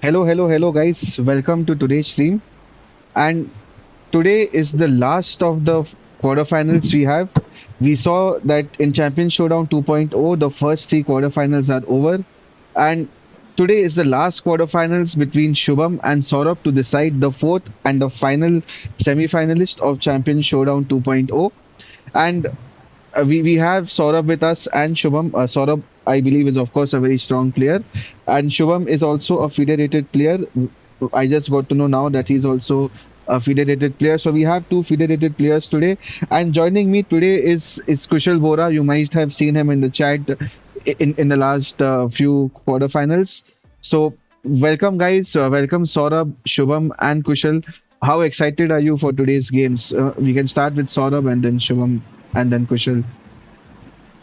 Hello, guys. Welcome to today's stream. And today is the last of the quarterfinals we have. We saw that in Champion Showdown 2.0, the first three quarterfinals are over. And today is the last quarterfinals between Shubham and Saurabh to decide the fourth and the final semi-finalist of Champion Showdown 2.0. And we have Saurabh with us and Shubham. Saurabh, I believe, is of course a very strong player, and Shubham is also a federated player. I just got to know now that he's also a federated player. So we have two federated players today, and joining me today is Kushal Vora. You might have seen him in the chat in the last few quarterfinals. So welcome, guys. Welcome, Saurabh, Shubham, and Kushal. How excited are you for today's games? We can start with Saurabh and then Shubham and then Kushal.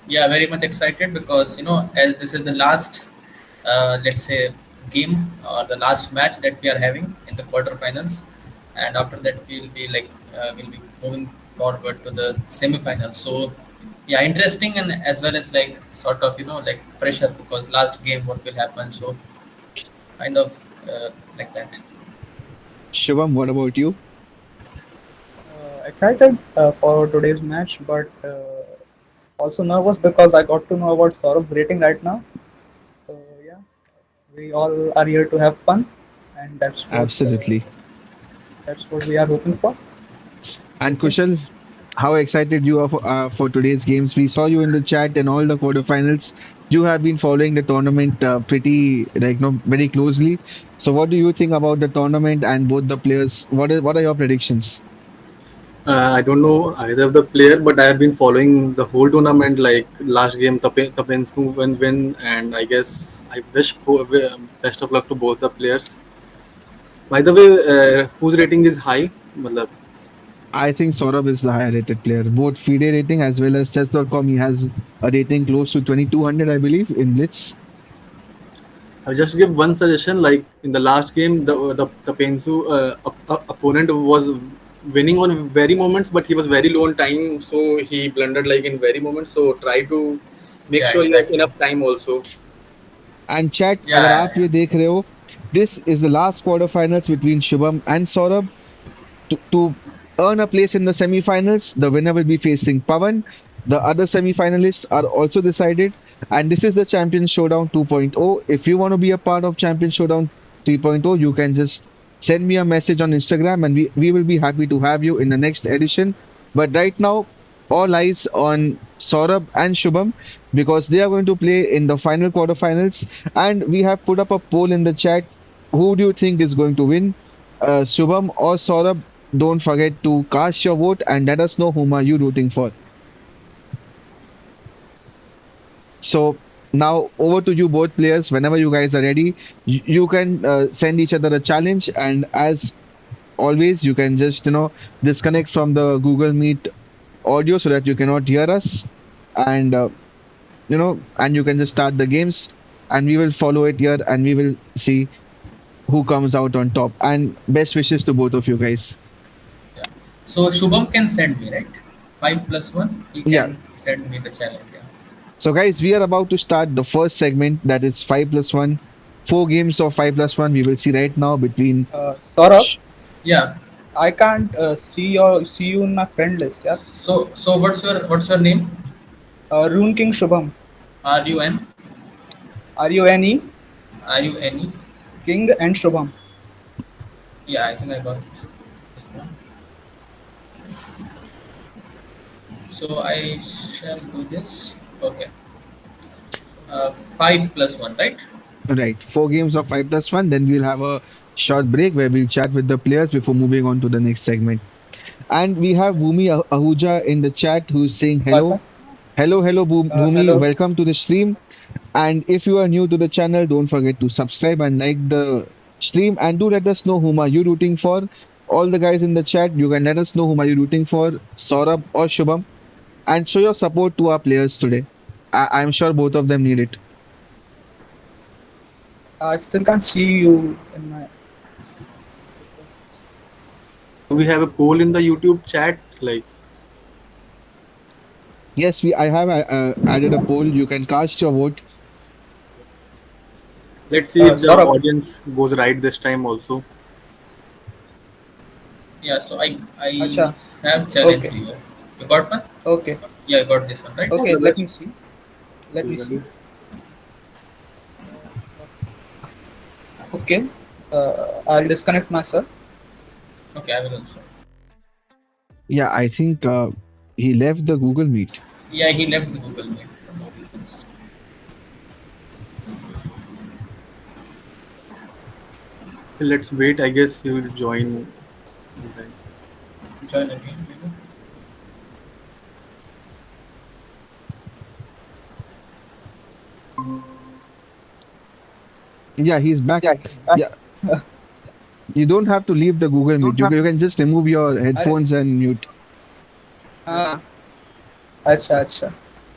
Yeah, very much excited because as this is the last, let's say, game or the last match that we are having in the quarterfinals, and after that we'll be moving forward to the semifinals. So yeah, interesting and as well as like sort of like pressure because last game what will happen. So kind of like that. Shubham, what about you? Excited for today's match, but also nervous because I got to know about Saurav's rating right now. So yeah, we all are here to have fun, and Absolutely. that's what we are hoping for. And Thank you. Kushal, how excited you are for today's games? We saw you in the chat in all the quarterfinals. You have been following the tournament pretty, like, very closely. So, what do you think about the tournament and both the players? What are your predictions? I don't know either of the player, but I have been following the whole tournament. Like last game, Tapens win, and I guess I wish best of luck to both the players. By the way, whose rating is high? Matlab, I think Saurabh is the higher rated player. Both FIDE rating as well as chess.com, he has a rating close to 2200, I believe, in Blitz. I'll just give one suggestion. Like in the last game, the Pensu opponent was winning on very moments, but he was very low on time, so he blundered like in very moments. So try to make Yeah, sure you have exactly. enough time also. And chat, अगर Yeah, आप ये देख रहे हो, this is the last quarterfinals between Shubham and Saurabh. To earn a place in the semi-finals, the winner will be facing Pavan. The other semi-finalists are also decided, and this is the Champion Showdown 2.0. If you want to be a part of Champion Showdown 3.0, you can just send me a message on Instagram, and we will be happy to have you in the next edition. But right now, all eyes on Saurabh and Shubham because they are going to play in the final quarterfinals. And we have put up a poll in the chat. Who do you think is going to win? Shubham or Saurabh? Don't forget to cast your vote and let us know whom are you rooting for. So now over to you both players. Whenever you guys are ready, you can send each other a challenge, and as always, you can just disconnect from the Google Meet audio so that you cannot hear us, and and you can just start the games, and we will follow it here, and we will see who comes out on top. And best wishes to both of you guys. yeah. So Shubham can send me right. 5 plus 1. He Yeah. can send me the challenge. Yeah. So, guys, we are about to start the first segment that is 5 plus 1. Four games of 5 plus 1 we will see right now between. Saurav, Sh- Yeah. I can't see you in my friend list. Yeah, So what's your name? Rune King Shubham, RUN RUNE RUNE. King and Shubham. Yeah, I think I got this one. So I shall do this. Okay. 5 plus 1, right? Right. Four games of 5 plus 1. Then we'll have a short break where we'll chat with the players before moving on to the next segment. And we have Bhumi Ahuja in the chat who's saying hello. Pata. Hello, Bhumi. Hello. Welcome to the stream. And if you are new to the channel, don't forget to subscribe and like the stream. And do let us know whom are you rooting for. All the guys in the chat, you can let us know whom are you rooting for, Saurabh or Shubham, and show your support to our players today. I'm sure both of them need it. I still can't see you in my. do we have a poll in the YouTube chat? Like, Yes, I have added a poll. You can cast your vote. Let's see if the Saurabh. audience goes right this time also. Yeah, so I Acha. have challenged Okay. you. You got one? Okay. Yeah, I got this one, right? All Okay. the Let me best see. to Let me you see. guys. Okay. I'll disconnect myself. Okay, I will also. Yeah, I think he left the Google Meet. Yeah, he left the Google Meet for no reasons. Let's wait. I guess he will join sometime. Join again, maybe. Yeah, he's back. Yeah, you don't have to leave the Google Meet. You can just remove your Are, headphones and mute. ah, acha, acha.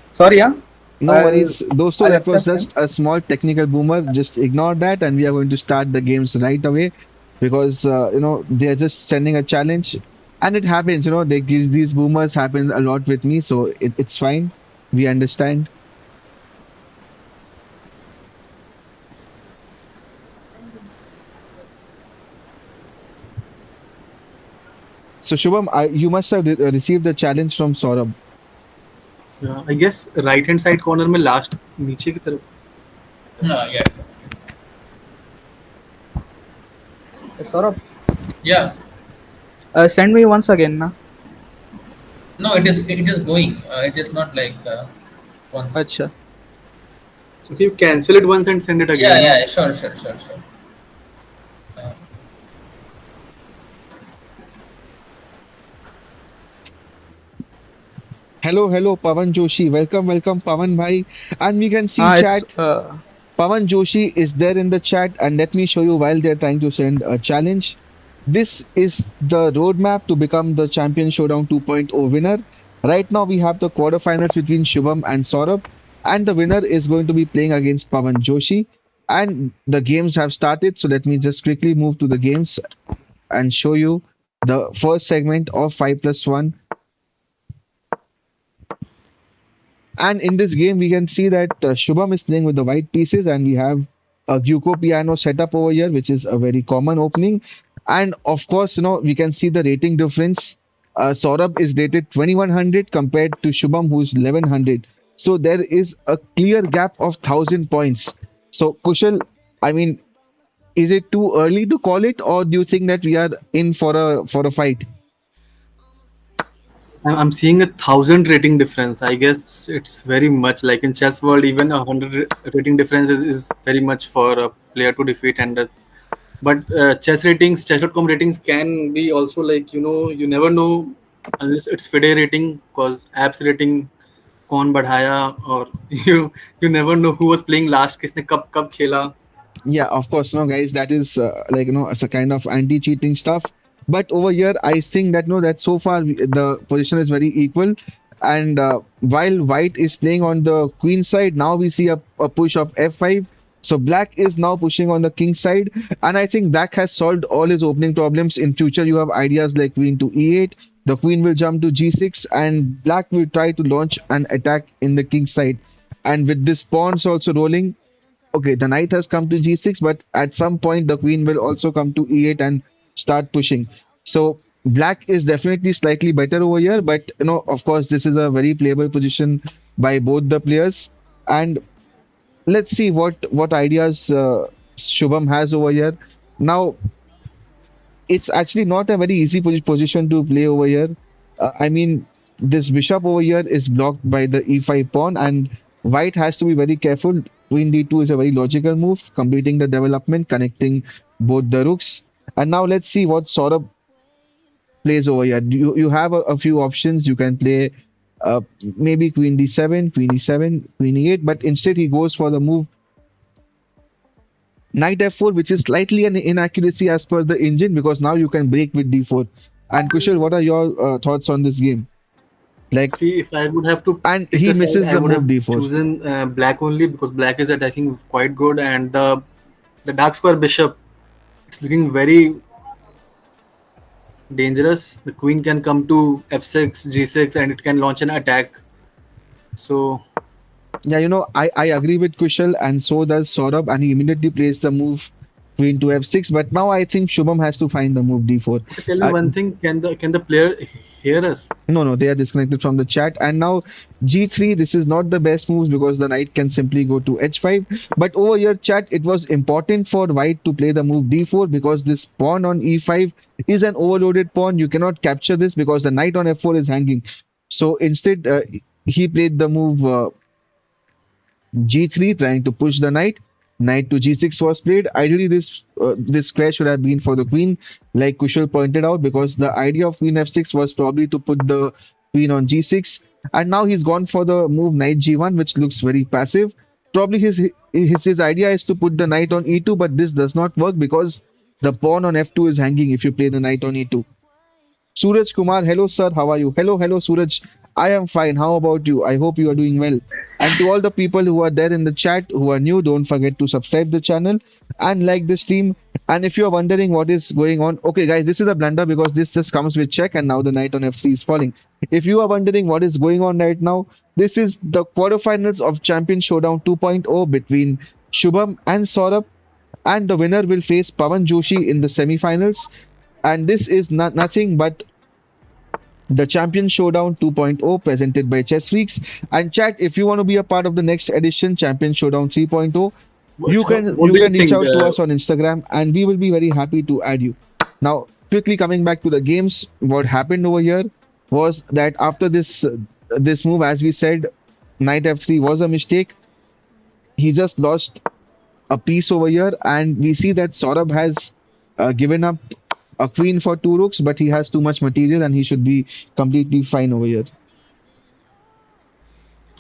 Sorry, yeah. No I'll worries. Dosto, I'll that was accept him. just a small technical boomer. Just ignore that, and we are going to start the games right away because they are just sending a challenge, and it happens. These boomers happen a lot with me, so it's fine. We understand. So Shubham, you must have received the challenge from Saurabh. Yeah, I guess right hand side corner में last नीचे की तरफ. No, yeah, Saurabh, yeah. send me once again, na. No, it is going. It is not like once. Acha. Okay, you cancel it once and send it Yeah, again. No. yeah, sure, sure, sure, sure. Uh, Hello, hello, Pavan Joshi. Welcome, welcome, Pavan bhai. And we can see It's chat. Pavan Joshi is there in the chat, and let me show you while they're trying to send a challenge. This is the roadmap to become the Champion Showdown 2.0 winner. Right now, we have the quarterfinals between Shubham and Saurabh, and the winner is going to be playing against Pavan Joshi. And the games have started, so let me just quickly move to the games and show you the first segment of 5 plus 1. And in this game, we can see that Shubham is playing with the white pieces, and we have a Gyuko piano setup over here, which is a very common opening. And of course, we can see the rating difference. Saurabh is rated 2100 compared to Shubham, who's 1100. So there is a clear gap of 1000 points. So Kushal, I mean, is it too early to call it, or do you think that we are in for a fight? I'm seeing 1,000 rating difference. I guess it's very much like in chess world. Even 100 rating difference is very much for a player to defeat. And but chess ratings, chess.com ratings can be also like you never know unless it's FIDE rating because apps rating कौन बढ़ाया or you never know who was playing last किसने कब कब खेला. Yeah, of course, no, guys, that is like as a kind of anti-cheating stuff. But over here, I think that that so far the position is very equal. And while White is playing on the queen side, now we see a push of f5. So Black is now pushing on the king side, and I think Black has solved all his opening problems. In future, you have ideas like queen to e8. The queen will jump to g6, and Black will try to launch an attack in the king side. And with this pawns also rolling, okay, the knight has come to g6, but at some point the queen will also come to e8 and start pushing. So black is definitely slightly better over here, but of course, this is a very playable position by both the players. And let's see what ideas Shubham has over here. Now, it's actually not a very easy position to play over here. I mean, this bishop over here is blocked by the e5 pawn, and white has to be very careful. Queen d2 is a very logical move, completing the development, connecting both the rooks. And now let's see what Saurabh plays over here. You have a few options. You can play maybe queen d7, queen e7, queen e8, but instead he goes for the move knight f4, which is slightly an inaccuracy as per the engine because now you can break with d4. And Kushal, what are your thoughts on this game? Like, See, if I would have to and pick he a side, misses I the would move have d4. chosen black only because black is attacking quite good, and the dark square bishop, it's looking very dangerous. The queen can come to f6, g6, and it can launch an attack. So Yeah, I agree with Kushal, and so does Saurabh, and he immediately plays the move queen to f6. But now I think Shubham has to find the move d4. Okay, tell me Uh, one thing. Can the player hear us? no, no, they are disconnected from the chat. And now g3, this is not the best moves because the knight can simply go to h5. But over here, chat, it was important for white to play the move d4 because this pawn on e5 is an overloaded pawn. You cannot capture this because the knight on f4 is hanging. So instead, he played the move. G3 trying to push the knight. Knight to G6 was played. Ideally, this square should have been for the queen, like Kushal pointed out, because the idea of queen f6 was probably to put the queen on G6, and now he's gone for the move knight G1, which looks very passive. Probably his idea is to put the knight on E2, but this does not work because the pawn on F2 is hanging if you play the knight on E2. Suraj Kumar, hello sir, how are you? Hello, hello Suraj. I am fine. How about you? I hope you are doing well. And to all the people who are there in the chat who are new, don't forget to subscribe the channel and like the stream. And if you are wondering what is going on, okay guys, this is a blunder because this just comes with check and now the knight on f3 is falling. If you are wondering what is going on right now, this is the quarterfinals of Champion Showdown 2.0 between Shubham and Saurabh, and the winner will face Pawan Joshi in the semifinals. And this is nothing but the Champion Showdown 2.0 presented by Chess Freaks. And chat, if you want to be a part of the next edition, Champion Showdown 3.0, you can What you do you can reach think? out to us on Instagram and we will be very happy to add you. Now, quickly coming back to the games, what happened over here was that after this move, as we said, knight f3 was a mistake. He just lost a piece over here, and we see that Saurabh has given up a queen for two rooks, but he has too much material and he should be completely fine over here.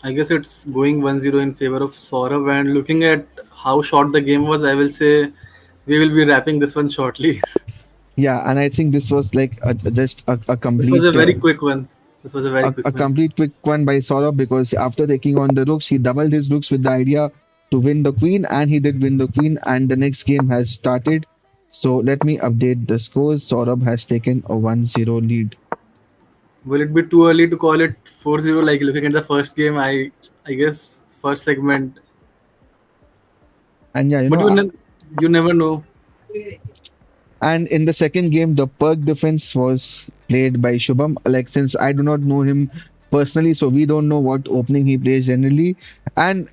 I guess it's going 1-0 in favor of Saurav. And looking at how short the game was, I will say we will be wrapping this one shortly. Yeah, and I think this was like just a This was a complete very quick one. This was a very quick a one. complete quick one by Saurabh because after taking on the rooks, he doubled his rooks with the idea to win the queen, and he did win the queen. And the next game has started. So let me update the scores. Saurabh has taken a 1-0 lead. Will it be too early to call it 4-0? Like looking at the first game, I guess first segment. And yeah, But you never know. and in the second game, the perk defense was played by Shubham. Like, since I do not know him personally, so we don't know what opening he plays generally. And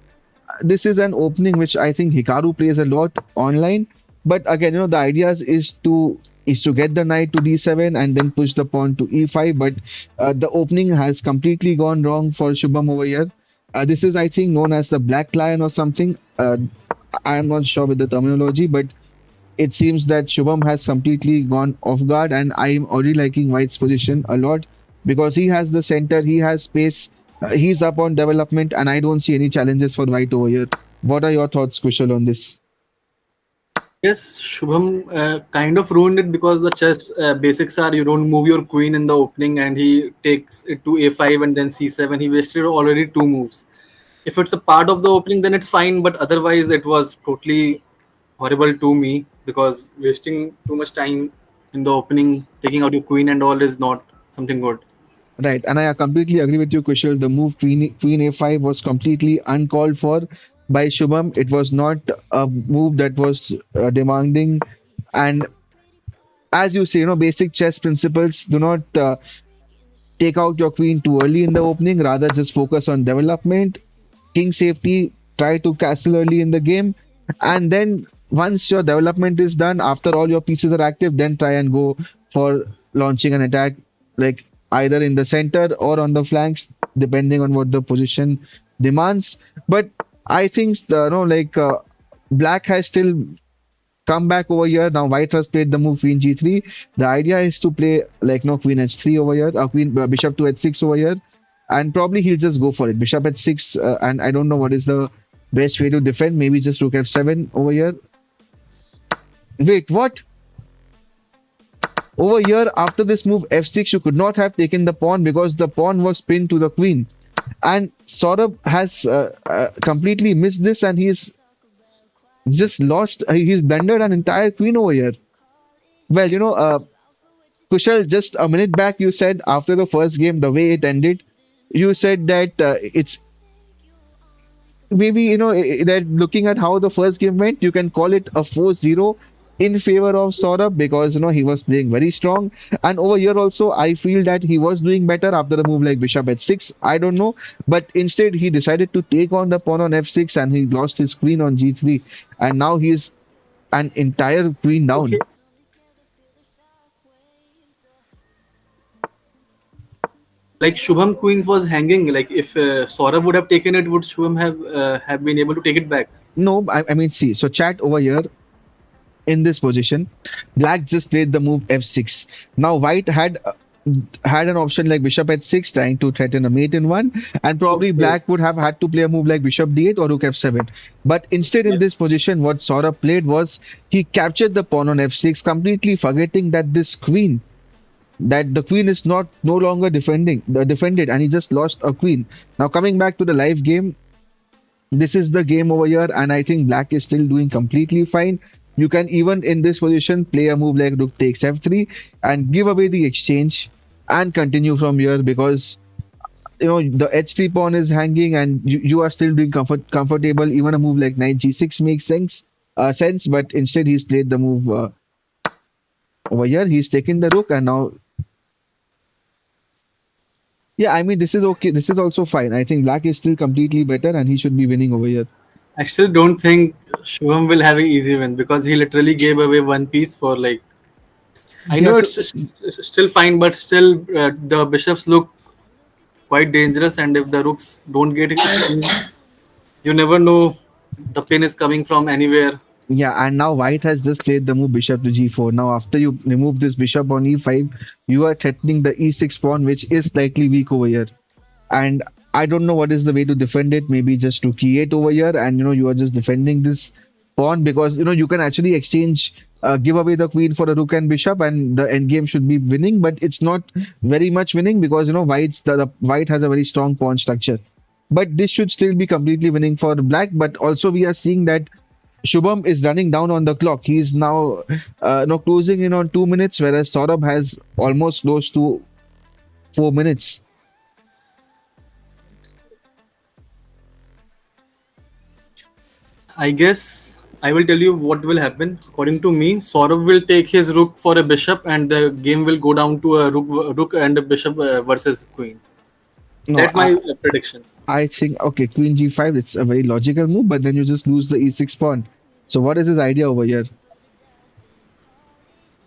this is an opening which I think Hikaru plays a lot online. But again, the ideas is to get the knight to d7 and then push the pawn to e5. But the opening has completely gone wrong for Shubham over here. This is, I think, known as the black lion or something. I am not sure with the terminology, but it seems that Shubham has completely gone off guard, and I am already liking White's position a lot because he has the center, he has space, he's up on development, and I don't see any challenges for White over here. What are your thoughts, Kushal, on this? Yes, Shubham kind of ruined it because the chess basics are you don't move your queen in the opening and he takes it to a5 and then c7. He wasted already two moves. If it's a part of the opening, then it's fine, but otherwise, it was totally horrible to me because wasting too much time in the opening, taking out your queen and all is not something good. Right, and I completely agree with you, Kushal. The move queen a5 was completely uncalled for by Shubham. It was not a move that was demanding, and as you say, basic chess principles do not take out your queen too early in the opening. Rather, just focus on development, king safety, try to castle early in the game, and then once your development is done, after all your pieces are active, then try and go for launching an attack, like either in the center or on the flanks, depending on what the position demands. But I think black has still come back over here. Now white has played the move queen g3. The idea is to play like no queen h3 over here, queen bishop to h6 over here, and probably he'll just go for it. Bishop h6, and I don't know what is the best way to defend. Maybe just rook f7 over here. Wait, what? Over here, after this move f6, you could not have taken the pawn because the pawn was pinned to the queen. And Saurabh has completely missed this, and he's just lost. He's blundered an entire queen over here. Well, Kushal, just a minute back, you said after the first game, the way it ended, you said that maybe that looking at how the first game went, you can call it a 4-0 in favor of Saurabh because he was playing very strong. And over here also, I feel that he was doing better after a move like Bishop h6. I don't know, but instead he decided to take on the pawn on f6 and he lost his queen on g3, and now he's an entire queen Okay, down. like Shubham Queens was hanging. Like if Saurabh would have taken it, would Shubham have been able to take it back? No, I mean, see, so chat over here in this position, black just played the move f6. Now white had an option like bishop h6 trying to threaten a mate in one, and probably Okay. black would have had to play a move like bishop d8 or rook f7. But instead in Yeah. this position what Saurabh played was he captured the pawn on f6, completely forgetting that the queen is not no longer defended, and he just lost a queen. Now coming back to the live game, this is the game over here, and I think black is still doing completely fine. You can even in this position play a move like rook takes f3 and give away the exchange and continue from here, because the h3 pawn is hanging and you are still doing comfortable. Even a move like knight g6 makes sense, but instead he's played the move over here. He's taken the rook, and now, yeah, I mean, this is okay. This is also fine. I think black is still completely better and he should be winning over here. I still don't think Shubham will have an easy win because he literally gave away one piece for like. I Yeah, know so it's still fine, but still the bishops look quite dangerous, and if the rooks don't get exchanged, you never know the pin is coming from anywhere. yeah, and now white has just played the move bishop to g4. Now, after you remove this bishop on e5, you are threatening the e6 pawn, which is slightly weak over here. And I don't know what is the way to defend it. Maybe just to key it over here, and you are just defending this pawn, because you can actually give away the queen for a rook and bishop, and the endgame should be winning. But it's not very much winning because the white has a very strong pawn structure. But this should still be completely winning for black. But also we are seeing that Shubham is running down on the clock. He is now closing in on 2 minutes, whereas Saurabh has almost close to 4 minutes. I guess I will tell you what will happen. According to me, Saurav will take his rook for a bishop, and the game will go down to a rook and a bishop versus queen. No, That's my prediction. I think okay, Queen G5. It's a very logical move, but then you just lose the E6 pawn. So what is his idea over here?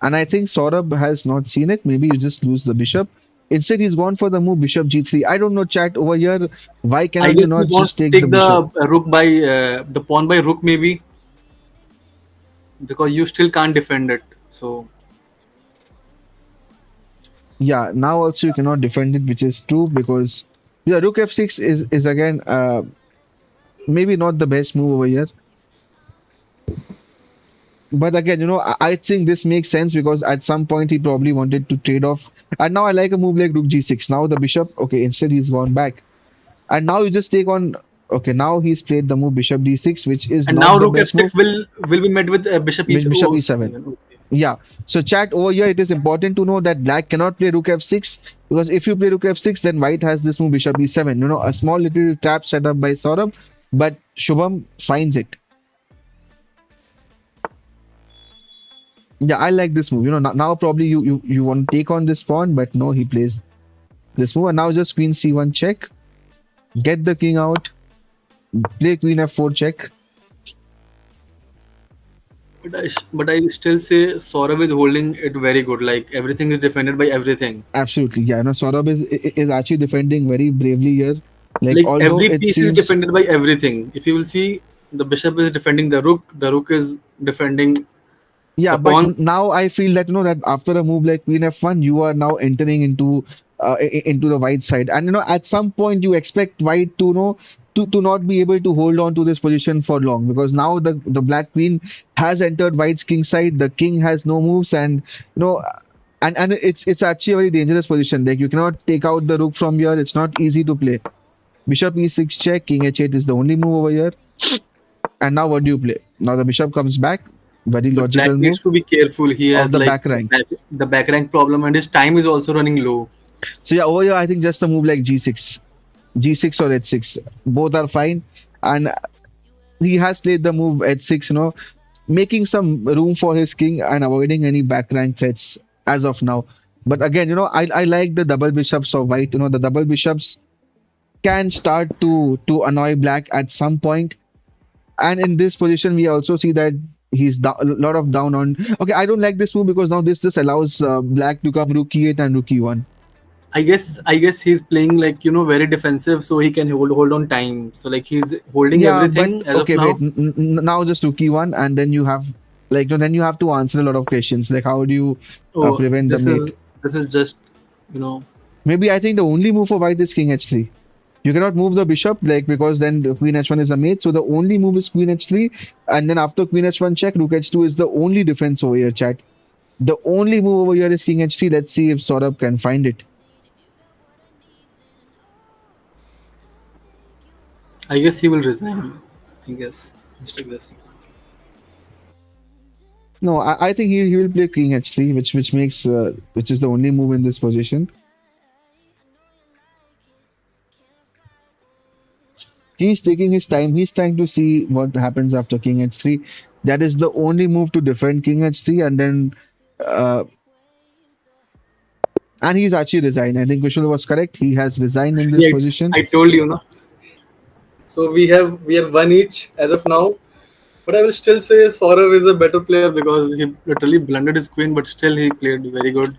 And I think Saurabh has not seen it. Maybe you just lose the bishop. Instead, he's gone for the move bishop G3. I don't know, chat over here. Why I cannot you guess he not wants just to take the take bishop? the the pawn by rook maybe because you still can't defend it. So Yeah, now also you cannot defend it, which is true because yeah, Rook F6 is again maybe not the best move over here. But again, I think this makes sense because at some point he probably wanted to trade off. And now I like a move like Rook G6. Now the bishop, okay, instead he's gone back. And now you just take on, okay, now he's played the move Bishop D6, which is and not now the rook best move, f6 will be met with bishop with Bishop E7. e7. Okay. Yeah. So chat over here, it is important to know that black cannot play Rook F6 because if you play Rook F6, then white has this move Bishop E7. A small little trap set up by Saurabh, but Shubham finds it. Yeah, I like this move. Now probably you want to take on this pawn, but no, he plays this move. And now just Queen C1 check, get the king out, play Queen F4 check. But I still say Saurav is holding it very good. Like everything is defended by everything. Absolutely, yeah. Saurabh is actually defending very bravely here. Like, Like although every it piece is seems, defended by everything. If you will see, the bishop is defending the rook is defending yeah, the but pawns. now I feel that that after a move like Queen F1, you are now entering into the white side, and at some point you expect white to to not be able to hold on to this position for long, because now the black queen has entered white's king side. The king has no moves, and and it's actually a very dangerous position. Like, you cannot take out the rook from here. It's not easy to play. Bishop E6 check, King H8 is the only move over here. And now what do you play? Now the bishop comes back. Very But black logical needs move to be careful. He of has the like back rank. the back rank problem, and his time is also running low. So yeah, over here I think just a move like G6. G6 or H6. Both are fine. and he has played the move h6, making some room for his king and avoiding any back rank threats as of now. But again, I like the double bishops of white. The double bishops can start to annoy black at some point. And in this position, we also see that he's a lot of down on. Okay, I don't like this move because now this just allows black to come rook e8 and rook e1. I guess he's playing like very defensive, so he can hold on time. So like he's holding Yeah, but everything as of okay, wait. now. Now just rook e1, and then you have then you have to answer a lot of questions like how do you Oh, prevent the this mate? is this is just you know. Maybe I think the only move for white is king h3. You cannot move the bishop like because then the queen h1 is a mate. So the only move is queen h3, and then after queen h1 check, rook h2 is the only defense over here, chat. The only move over here is king h3. Let's see if Saurabh can find it. I guess he will resign. I guess just like this. No, I think he will play king h3, which is the only move in this position. He's taking his time. He's trying to see what happens after king h3. That is the only move to defend king h3, and then uh, and he's actually resigned. I think Kushal was correct. He has resigned in this Yeah, position. I told you, no. So we have one each as of now. But I will still say Saurav is a better player because he literally blundered his queen, but still he played very good.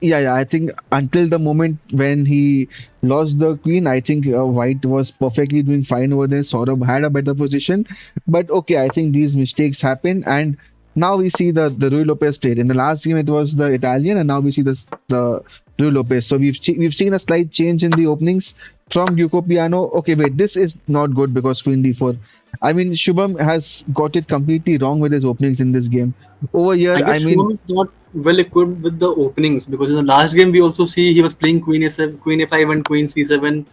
Yeah. I think until the moment when he lost the queen, I think White was perfectly doing fine over there. Saurabh had a better position, but okay, I think these mistakes happen, and now we see the Rui Lopez played. In the last game, it was the Italian, and now we see the Rui Lopez. So we've seen a slight change in the openings from Duco Piano. Okay, wait, this is not good because Queen D4. I mean, Shubham has got it completely wrong with his openings in this game. Over here, I I guess mean, Shubham is not well equipped with the openings because in the last game we also see he was playing Queen A7, Queen A5, and Queen C7,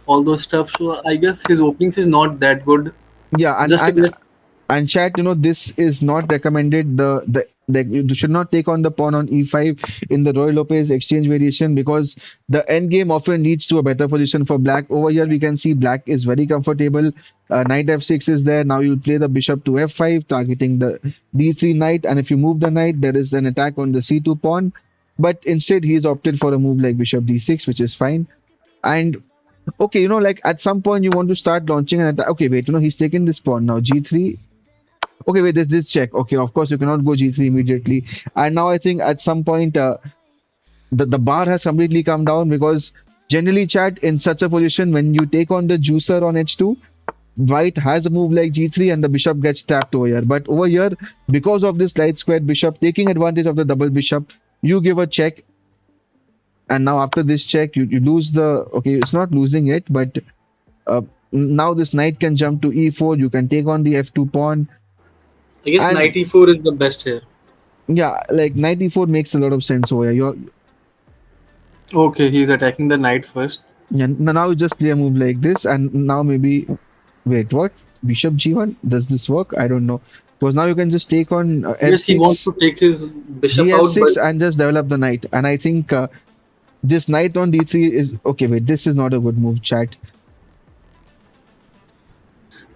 all those stuff. So I guess his openings is not that good. yeah, Just a guess. and chat, this is not recommended. The you should not take on the pawn on e5 in the Roy Lopez exchange variation because the end game often leads to a better position for black. Over here, we can see black is very comfortable. Knight f6 is there. Now you play the bishop to f5, targeting the d3 knight. And if you move the knight, there is an attack on the c2 pawn. But instead, he's opted for a move like bishop d6, which is fine. And okay, like at some point you want to start launching an attack. Okay, wait, he's taken this pawn now. G3. Okay, wait, there's this check. Okay, of course you cannot go G3 immediately. And now I think at some point the bar has completely come down because generally, chat, in such a position when you take on the juicer on H2, white has a move like G3 and the bishop gets tapped over here. But over here, because of this light squared bishop taking advantage of the double bishop, you give a check. And now after this check, you lose the, okay, it's not losing it, but uh, now this knight can jump to E4. You can take on the F2 pawn. I guess And 94 is the best here. yeah, like 94 makes a lot of sense over here. Okay, he's attacking the knight first. Yeah, now you just play a move like this, and now maybe wait, what? Bishop G1? Does this work? I don't know. Because now you can just take on Yes, he wants F6, to take his bishop out, but GF6, and just develop the knight. And I think this knight on D3 is okay. Wait, this is not a good move, chat.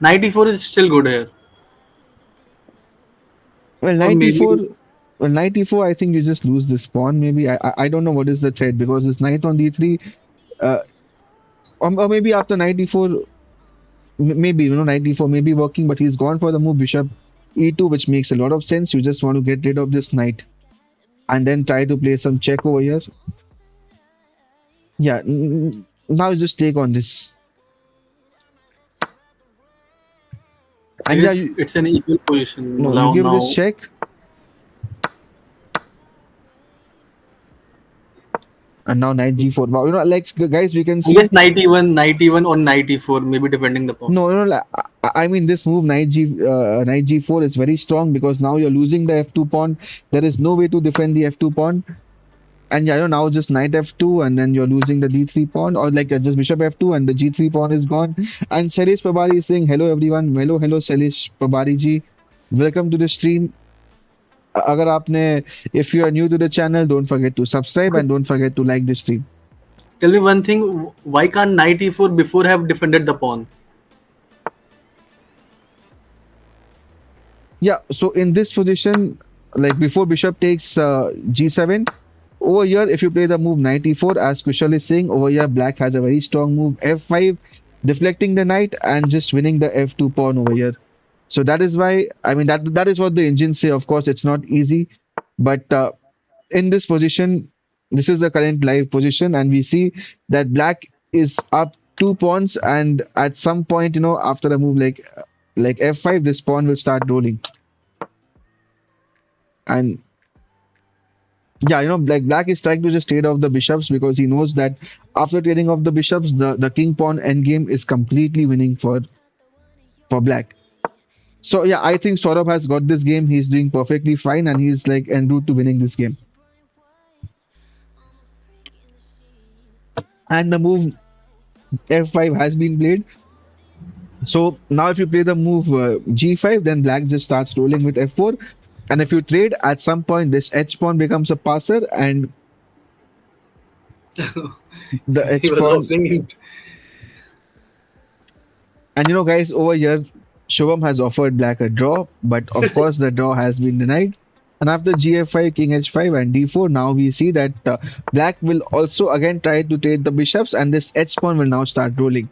94 is still good here. Well, Or 94. maybe Well, 94. I think you just lose this pawn. Maybe I don't know what is the threat because this knight on D3. Uh, or maybe after 94. Maybe 94 may be working, but he's gone for the move bishop e2, which makes a lot of sense. You just want to get rid of this knight and then try to play some check over here. Yeah, now you just take on this. I And yeah, guess it's an equal position no, you now. give this Now check. And now knight g4. Wow, like guys, we can I see. guess 91 or 94, maybe defending the pawn. No, like, I mean this move knight g4 is very strong because now you're losing the f2 pawn. There is no way to defend the f2 pawn. And yeah, now just knight f2 and then you're losing the d3 pawn or like just bishop f2 and the g3 pawn is gone. And Salish Pabari is saying hello everyone. Hello Salish Pabari ji. Welcome to the stream. अगर आपने if you are new to the channel, don't forget to subscribe and don't forget to like the stream. Tell me one thing, why can't knight e4 before have defended the pawn? Yeah, so in this position, like before bishop takes g7, over here, if you play the move knight e4, as Kushal is saying, over here, black has a very strong move f5, deflecting the knight and just winning the f2 pawn over here. So that is why, I mean, that is what the engines say. Of course, it's not easy, but in this position, this is the current live position, and we see that black is up 2 pawns, and at some point, after a move like f5, this pawn will start rolling. And yeah, like black is trying to just trade off the bishops because he knows that after trading off the bishops, the king pawn endgame is completely winning for black. So yeah, I think Saurabh has got this game. He's doing perfectly fine, and he's like en route to winning this game. And the move f5 has been played. So now if you play the move g5, then black just starts rolling with f4. And if you trade, at some point this h pawn becomes a passer, and the He h was pawn. offering it. And guys, over here, Shubham has offered black a draw, but of course the draw has been denied. And after gf5, king h5, and d4, now we see that black will also again try to trade the bishops, and this h pawn will now start rolling.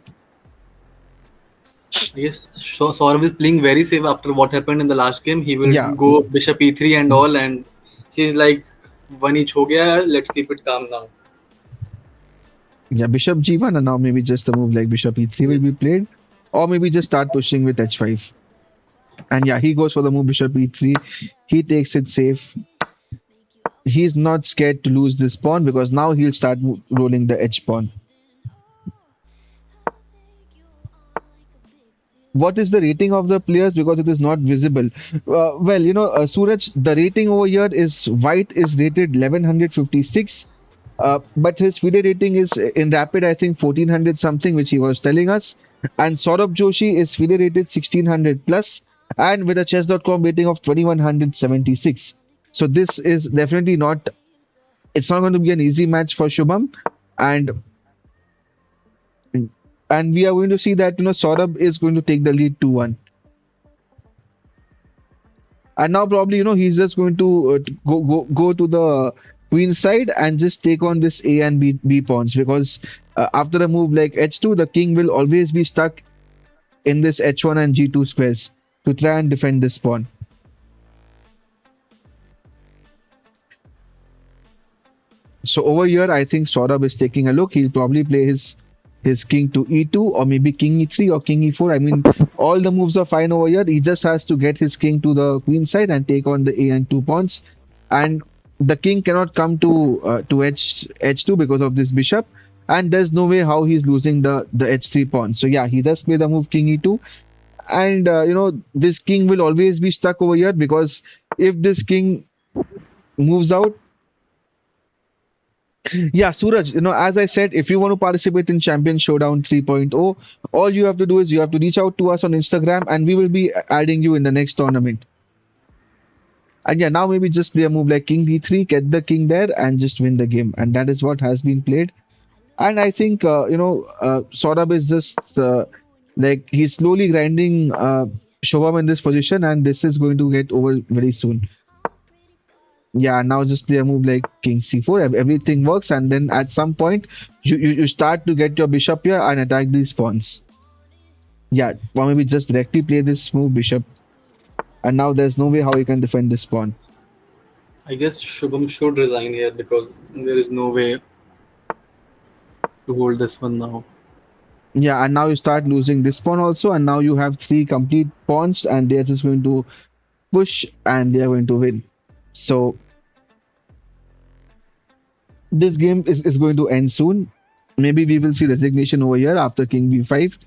I guess Saurav is playing very safe after what happened in the last game. He will Yeah, go bishop e3 and all, and he's like, one each ho gaya hai, let's keep it calm now. yeah, bishop g1, and now maybe just a move like bishop e3 will be played, or maybe just start pushing with h5. And yeah, he goes for the move bishop e3. He takes it safe. He's not scared to lose this pawn because now he'll start rolling the h pawn. What is the rating of the players because it is not visible? Well, Suraj, the rating over here is white is rated 1156, but his FIDE rating is in rapid, I think 1400 something, which he was telling us. And Saurabh Joshi is FIDE rated 1600 plus, and with a chess.com rating of 2176. So this is definitely not. It's not going to be an easy match for Shubham, and and we are going to see that Saurabh is going to take the lead 2-1. And now probably he's just going to go to the queen side and just take on this a and b pawns because after a move like h2, the king will always be stuck in this h1 and g2 squares to try and defend this pawn. So over here, I think Saurabh is taking a look. He'll probably play his king to e2 or maybe king e3 or king e4. I mean, all the moves are fine over here. He just has to get his king to the queen side and take on the a and 2 pawns. And the king cannot come to h2 because of this bishop. And there's no way how he's losing the h3 pawn. So yeah, he just play the move king e2. And this king will always be stuck over here because if this king moves out. Yeah, Suraj, as I said, if you want to participate in Champion Showdown 3.0, all you have to do is you have to reach out to us on Instagram and we will be adding you in the next tournament. And yeah, now maybe just play a move like King D3, get the king there and just win the game. And that is what has been played. And I think, Saurabh is just like he's slowly grinding Shobham in this position and this is going to get over very soon. Yeah, now just play a move like King C4. Everything works, and then at some point you start to get your bishop here and attack these pawns. Yeah, or maybe just directly play this move bishop, and now there's no way how you can defend this pawn. I guess Shubham should resign here because there is no way to hold this one now. Yeah, and now you start losing this pawn also, and now you have three complete pawns, and they're just going to push and they are going to win. So this game is going to end soon. Maybe we will see resignation over here after King B5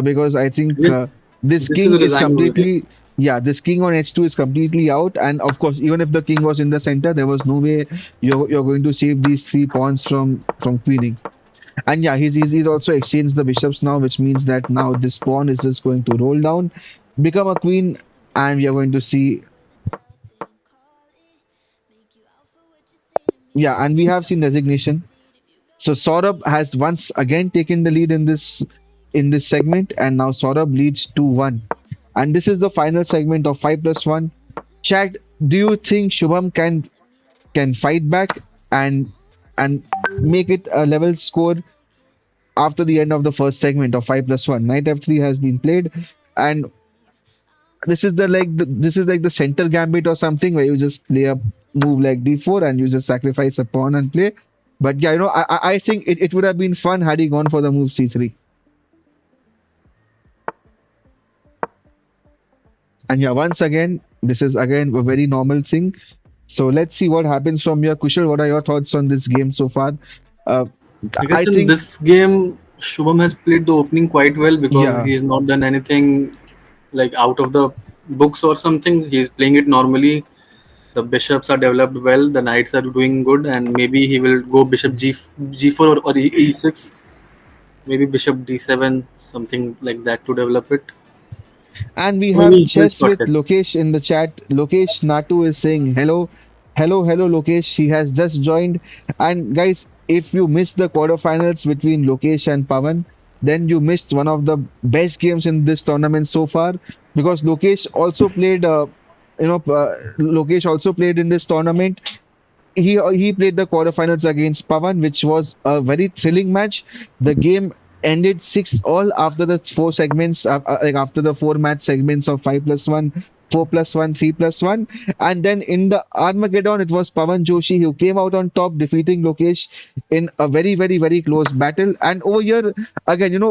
because I think This this this is king a is resign over here. completely, yeah, this king on H2 is completely out. And of course, even if the king was in the center, there was no way you're going to save these three pawns from queening. And yeah, he's also exchanged the bishops now, which means that now this pawn is just going to roll down, become a queen, and we are going to see. Yeah, and we have seen resignation. So Saurabh has once again taken the lead in this segment, and now Saurabh leads 2-1. And this is the final segment of 5 plus 1. Chat, do you think Shubham can fight back and make it a level score after the end of the first segment of 5 plus 1? Knight f3 has been played, and this is like the center gambit or something where you just play a move like d4 and you just sacrifice a pawn and play. But yeah, I think it would have been fun had he gone for the move c3. And yeah, once again, this is again a very normal thing. So let's see what happens from here. Kushal, what are your thoughts on this game so far? Uh, I I guess in think, this game, Shubham has played the opening quite well because yeah. he has not done anything like out of the books or something. He's playing it normally. The bishops are developed well. The knights are doing good, and maybe he will go bishop g4 or e6. Maybe bishop d7, something like that to develop it. And we have We'll chess with shortcast. Lokesh in the chat. Lokesh Natu is saying hello, hello, Lokesh. He has just joined. And guys, if you missed the quarterfinals between Lokesh and Pavan, then you missed one of the best games in this tournament so far because Lokesh also played in this tournament. He played the quarterfinals against Pavan, which was a very thrilling match. The game ended 6-all after the four segments, like after the four match segments of 5 plus 1, 4 plus 1, 3 plus 1. And then in the Armageddon, it was Pavan Joshi who came out on top, defeating Lokesh in a very, very, very close battle. And over here, again,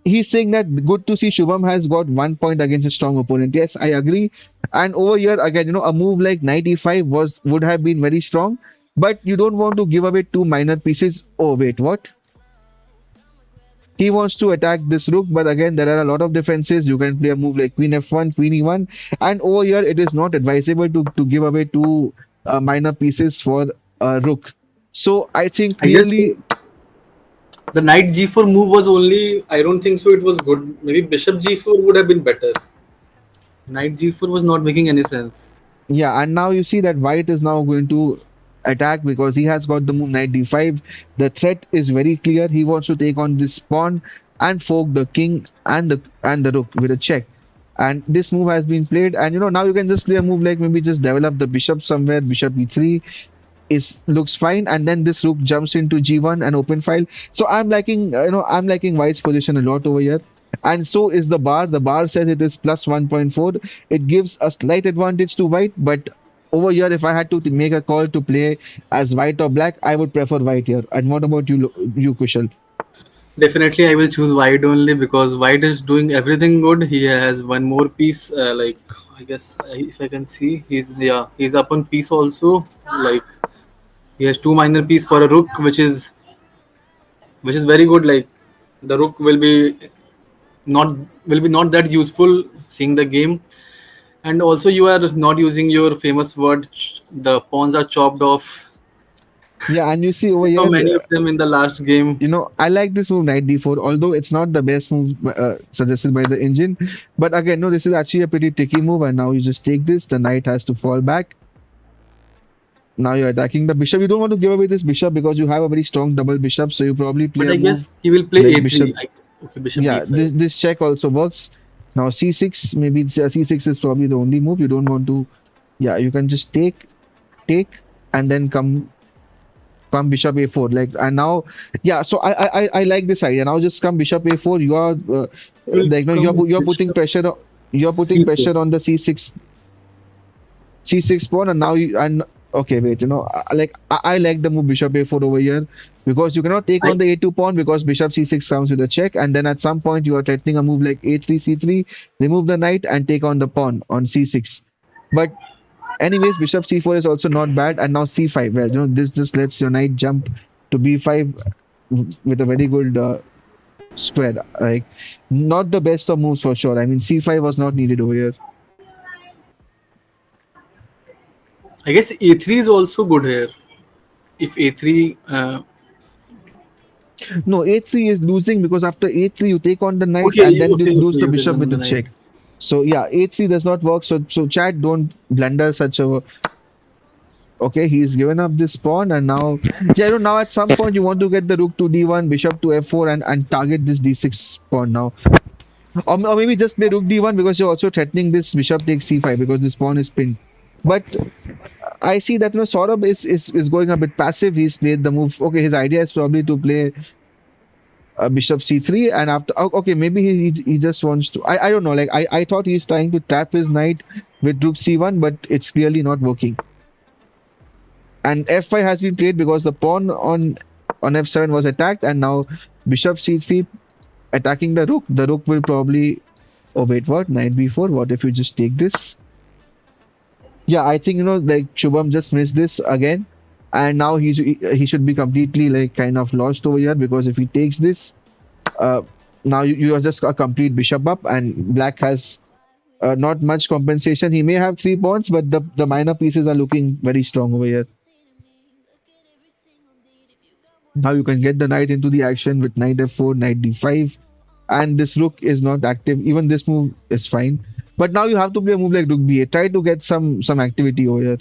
he's saying that good to see Shubham has got 1 point against a strong opponent. Yes, I agree. And over here, again, a move like knight e5 would have been very strong, but you don't want to give away two minor pieces. Oh, wait, what? He wants to attack this rook, but again, there are a lot of defenses. You can play a move like queen f1, queen e1, and over here, it is not advisable to give away two minor pieces for a rook. So I think I guess clearly, the knight g4 move was only. I don't think so. It was good. Maybe bishop g4 would have been better. Knight g4 was not making any sense. yeah, and now you see that white is now going to attack because he has got the move knight d5. The threat is very clear. He wants to take on this pawn and fork the king and the rook with a check. And this move has been played, and now you can just play a move like maybe just develop the bishop somewhere, bishop e3 is looks fine, and then this rook jumps into g1 and open file. So I'm liking I'm liking white's position a lot over here, and so is the bar. The bar says it is plus 1.4. It gives a slight advantage to white, but over here, if I had to make a call to play as white or black, I would prefer white here. And what about you, Kushal? Definitely, I will choose white only because white is doing everything good. He has one more piece. I guess if I can see, he's up on piece also. Like he has two minor piece for a rook, which is very good. Like the rook not will be not that useful seeing the game, and also you are not using your famous word. The pawns are chopped off. Yeah, and you see over I saw here, many of them in the last game. I like this move knight d4, although it's not the best move suggested by the engine. But again, no, this is actually a pretty tricky move, and now you just take this. The knight has to fall back. Now you're attacking the bishop. You don't want to give away this bishop because you have a very strong double bishop, so you probably play But a I move guess he will play like a3. bishop. Okay, bishop Yeah, d5. this check also works. Now c6, maybe c6 is probably the only move. You don't want to. Yeah, you can just take, and then come bishop a4 like, and now yeah, so I like this idea. Now just come bishop a4. You are Will like no come you're putting bishop pressure you're putting c4. pressure on the c6 pawn, and now you and okay, wait, I like the move bishop a4 over here because you cannot take I on the a2 pawn because bishop c6 comes with a check, and then at some point you are threatening a move like a3 c3, remove the knight and take on the pawn on c6. But anyways, bishop c4 is also not bad, and now c5, where this just lets your knight jump to b5 with a very good square. Like, not the best of moves for sure. I mean, c5 was not needed over here. I guess a3 is also good here. If a3, No, a3 is losing because after a3 you take on the knight and okay, then you okay, lose okay, the you bishop can with the the knight. check. So yeah, a3 does not work. So chat, don't blunder such a. Okay, he's given up this pawn, and now yeah, now at some point you want to get the rook to d1, bishop to f4, and target this d6 pawn now. or maybe just play rook d1 because you're also threatening this bishop takes c5 because this pawn is pinned. But I see that Saurabh is going a bit passive. He's played the move. Okay, his idea is probably to play bishop c3 and after okay maybe he just wants to I don't know like I thought he's trying to trap his knight with rook c1 but it's clearly not working. And f5 has been played because the pawn on f7 was attacked and now bishop c3 attacking the rook. The rook will probably oh wait what knight b4 what if you just take this. Yeah, I think like Shubham just missed this again and now he should be completely like kind of lost over here because if he takes this uh, now you are just a complete bishop up and black has not much compensation. He may have 3 pawns but the minor pieces are looking very strong over here. Now you can get the knight into the action with knight f4, knight d5, and this rook is not active. Even this move is fine. But now you have to play a move like rook b8. Try to get some activity over here.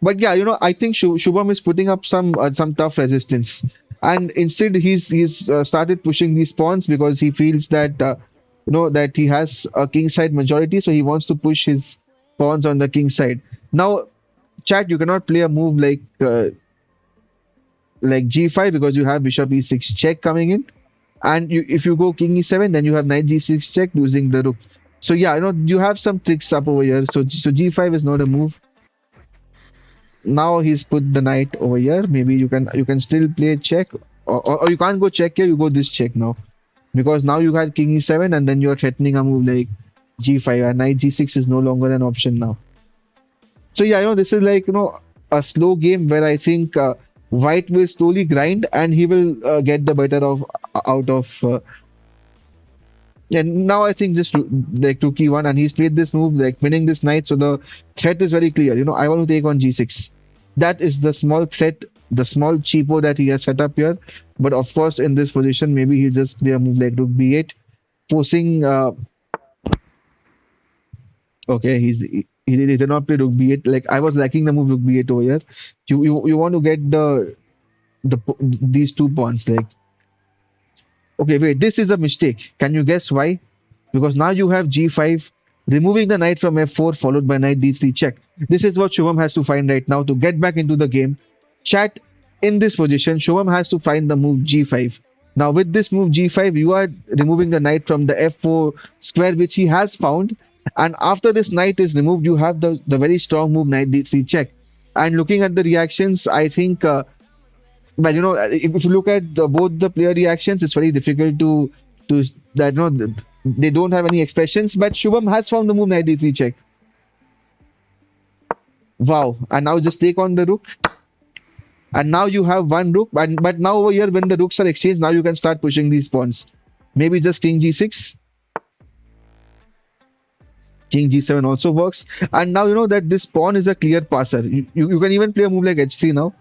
But yeah, I think Shubham is putting up some tough resistance, and instead he's started pushing these pawns because he feels that that he has a king side majority, so he wants to push his pawns on the king side. Now, chat, you cannot play a move like g5 because you have bishop e6 check coming in, and if you go king e7, then you have knight g6 check losing the rook. So yeah, you have some tricks up over here. So g5 is not a move. Now he's put the knight over here. Maybe you can still play check, or you can't go check here. You go this check now because now you got king e7 and then you're threatening a move like g5 and knight g6 is no longer an option now. So yeah, this is like a slow game where I think white will slowly grind and he will get the better of out of. And now I think just like rook e1 and he's played this move like winning this knight. So the threat is very clear. I want to take on g6. That is the small threat, the small cheapo that he has set up here. But of course, in this position, maybe he'll just play a move like rook b8, forcing. Okay, he did not play rook b8. Like I was liking the move rook b8 over here. You want to get these 2 pawns like. Okay, wait, this is a mistake. Can you guess why? Because now you have g5, removing the knight from f4, followed by knight d3 check. This is what Shubham has to find right now to get back into the game. Chat, in this position, Shubham has to find the move g5. Now, with this move g5, you are removing the knight from the f4 square, which he has found. And after this knight is removed, you have the very strong move knight d3 check. And looking at the reactions, I think but if you look at both the player reactions, it's very difficult to that they don't have any expressions. But Shubham has found the move knight d3 check. Wow! And now just take on the rook, and now you have one rook. But now over here, when the rooks are exchanged, now you can start pushing these pawns. Maybe just king g6. King g7 also works. And now you know that this pawn is a clear passer. You can even play a move like h3 now.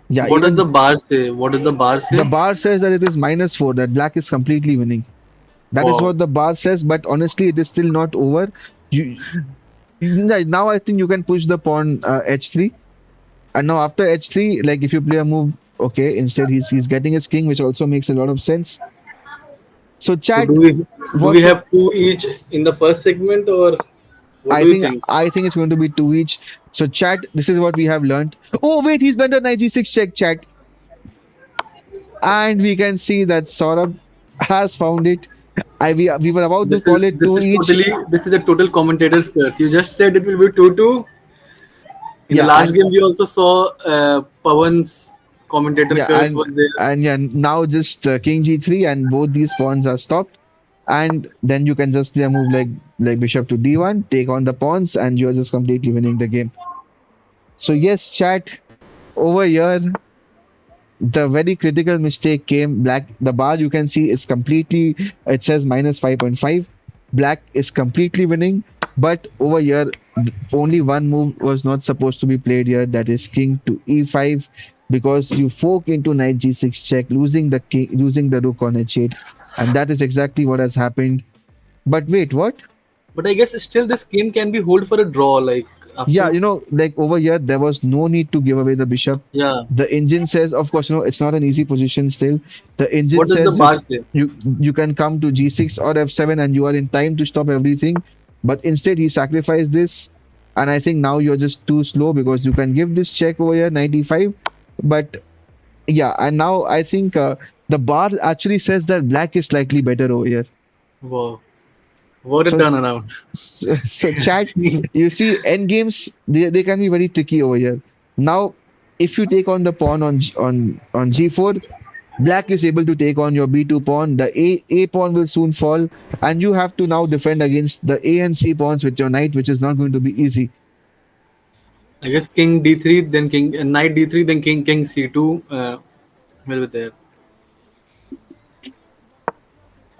Yeah, What does even the bar say? What does the bar the say? bar says that it is -4, that black is completely winning. That is Wow. what the bar says, but honestly, it is still not over. You now I think you can push the pawn h3, and now after h3, like if you play a move, okay, instead he's getting his king, which also makes a lot of sense. So So chat, do we what have two each in the first segment, or what I do you think think? I think it's going to be two each. So chat, this is what we have learned. Oh wait, he's bent on knight g6 check, chat, and we can see that Saurabh has found it. We were about to This call is it this two is each. totally this is a total commentator's curse. You just said it will be 2-2. In the Yeah, last and game, we also saw Pawan's commentator yeah, curse was there. and yeah, now just king g3 and both these pawns are stopped, and then you can just play a move like bishop to d1, take on the pawns, and you're just completely winning the game. So yes, chat, over here the very critical mistake came. Black, the bar you can see is completely, it says -5.5. Black is completely winning, but over here only one move was not supposed to be played here, that is king to e5, because you fork into knight g6 check, losing the king, losing the rook on h8, and that is exactly what has happened. But wait, what? But I guess still this game can be hold for a draw. Like Yeah, after. like over here, there was no need to give away the bishop. Yeah. The engine says, of course, it's not an easy position still. The engine What does the says you bar say? you you can come to g6 or f7 and you are in time to stop everything. But instead, he sacrificed this, and I think now you're just too slow because you can give this check over here, 95. But yeah, and now I think the bar actually says that black is slightly better over here. Wow. What a So turnaround. So, chat, you see, end games they can be very tricky over here. Now, if you take on the pawn on g4, black is able to take on your b2 pawn. The a pawn will soon fall, and you have to now defend against the a and c pawns with your knight, which is not going to be easy. I guess king d3, then king knight d3, then king c2 will be there.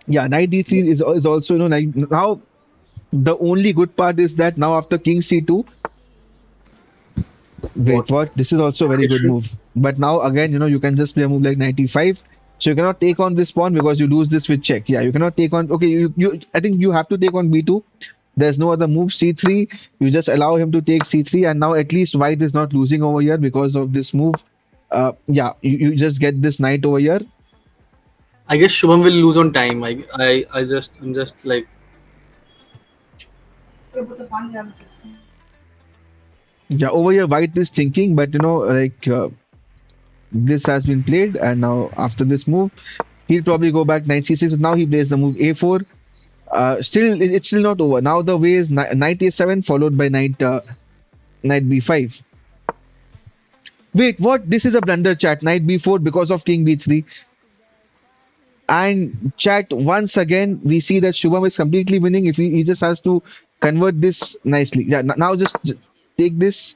Yeah, knight d3 is also like now the only good part is that now after king c2. What? Wait, what? This is also a very good Issue? move. But now again, you can just play a move like 95. So you cannot take on this pawn because you lose this with check. Yeah, you cannot take on. Okay, you I think you have to take on b2. There's no other move. c3. You just allow him to take c3, and now at least white is not losing over here because of this move. Yeah, you just get this knight over here. I guess Shubham will lose on time. I'm just like Yeah, over here white is thinking, but like this has been played, and now after this move, he'll probably go back knight c6. So now he plays the move a4. Still, it's still not over. Now the way is knight a7 followed by knight b5. Wait, what? This is a blunder, chat. Knight b4 because of king b3. And chat, once again, we see that Shubham is completely winning if he just has to convert this nicely. Yeah, now just take this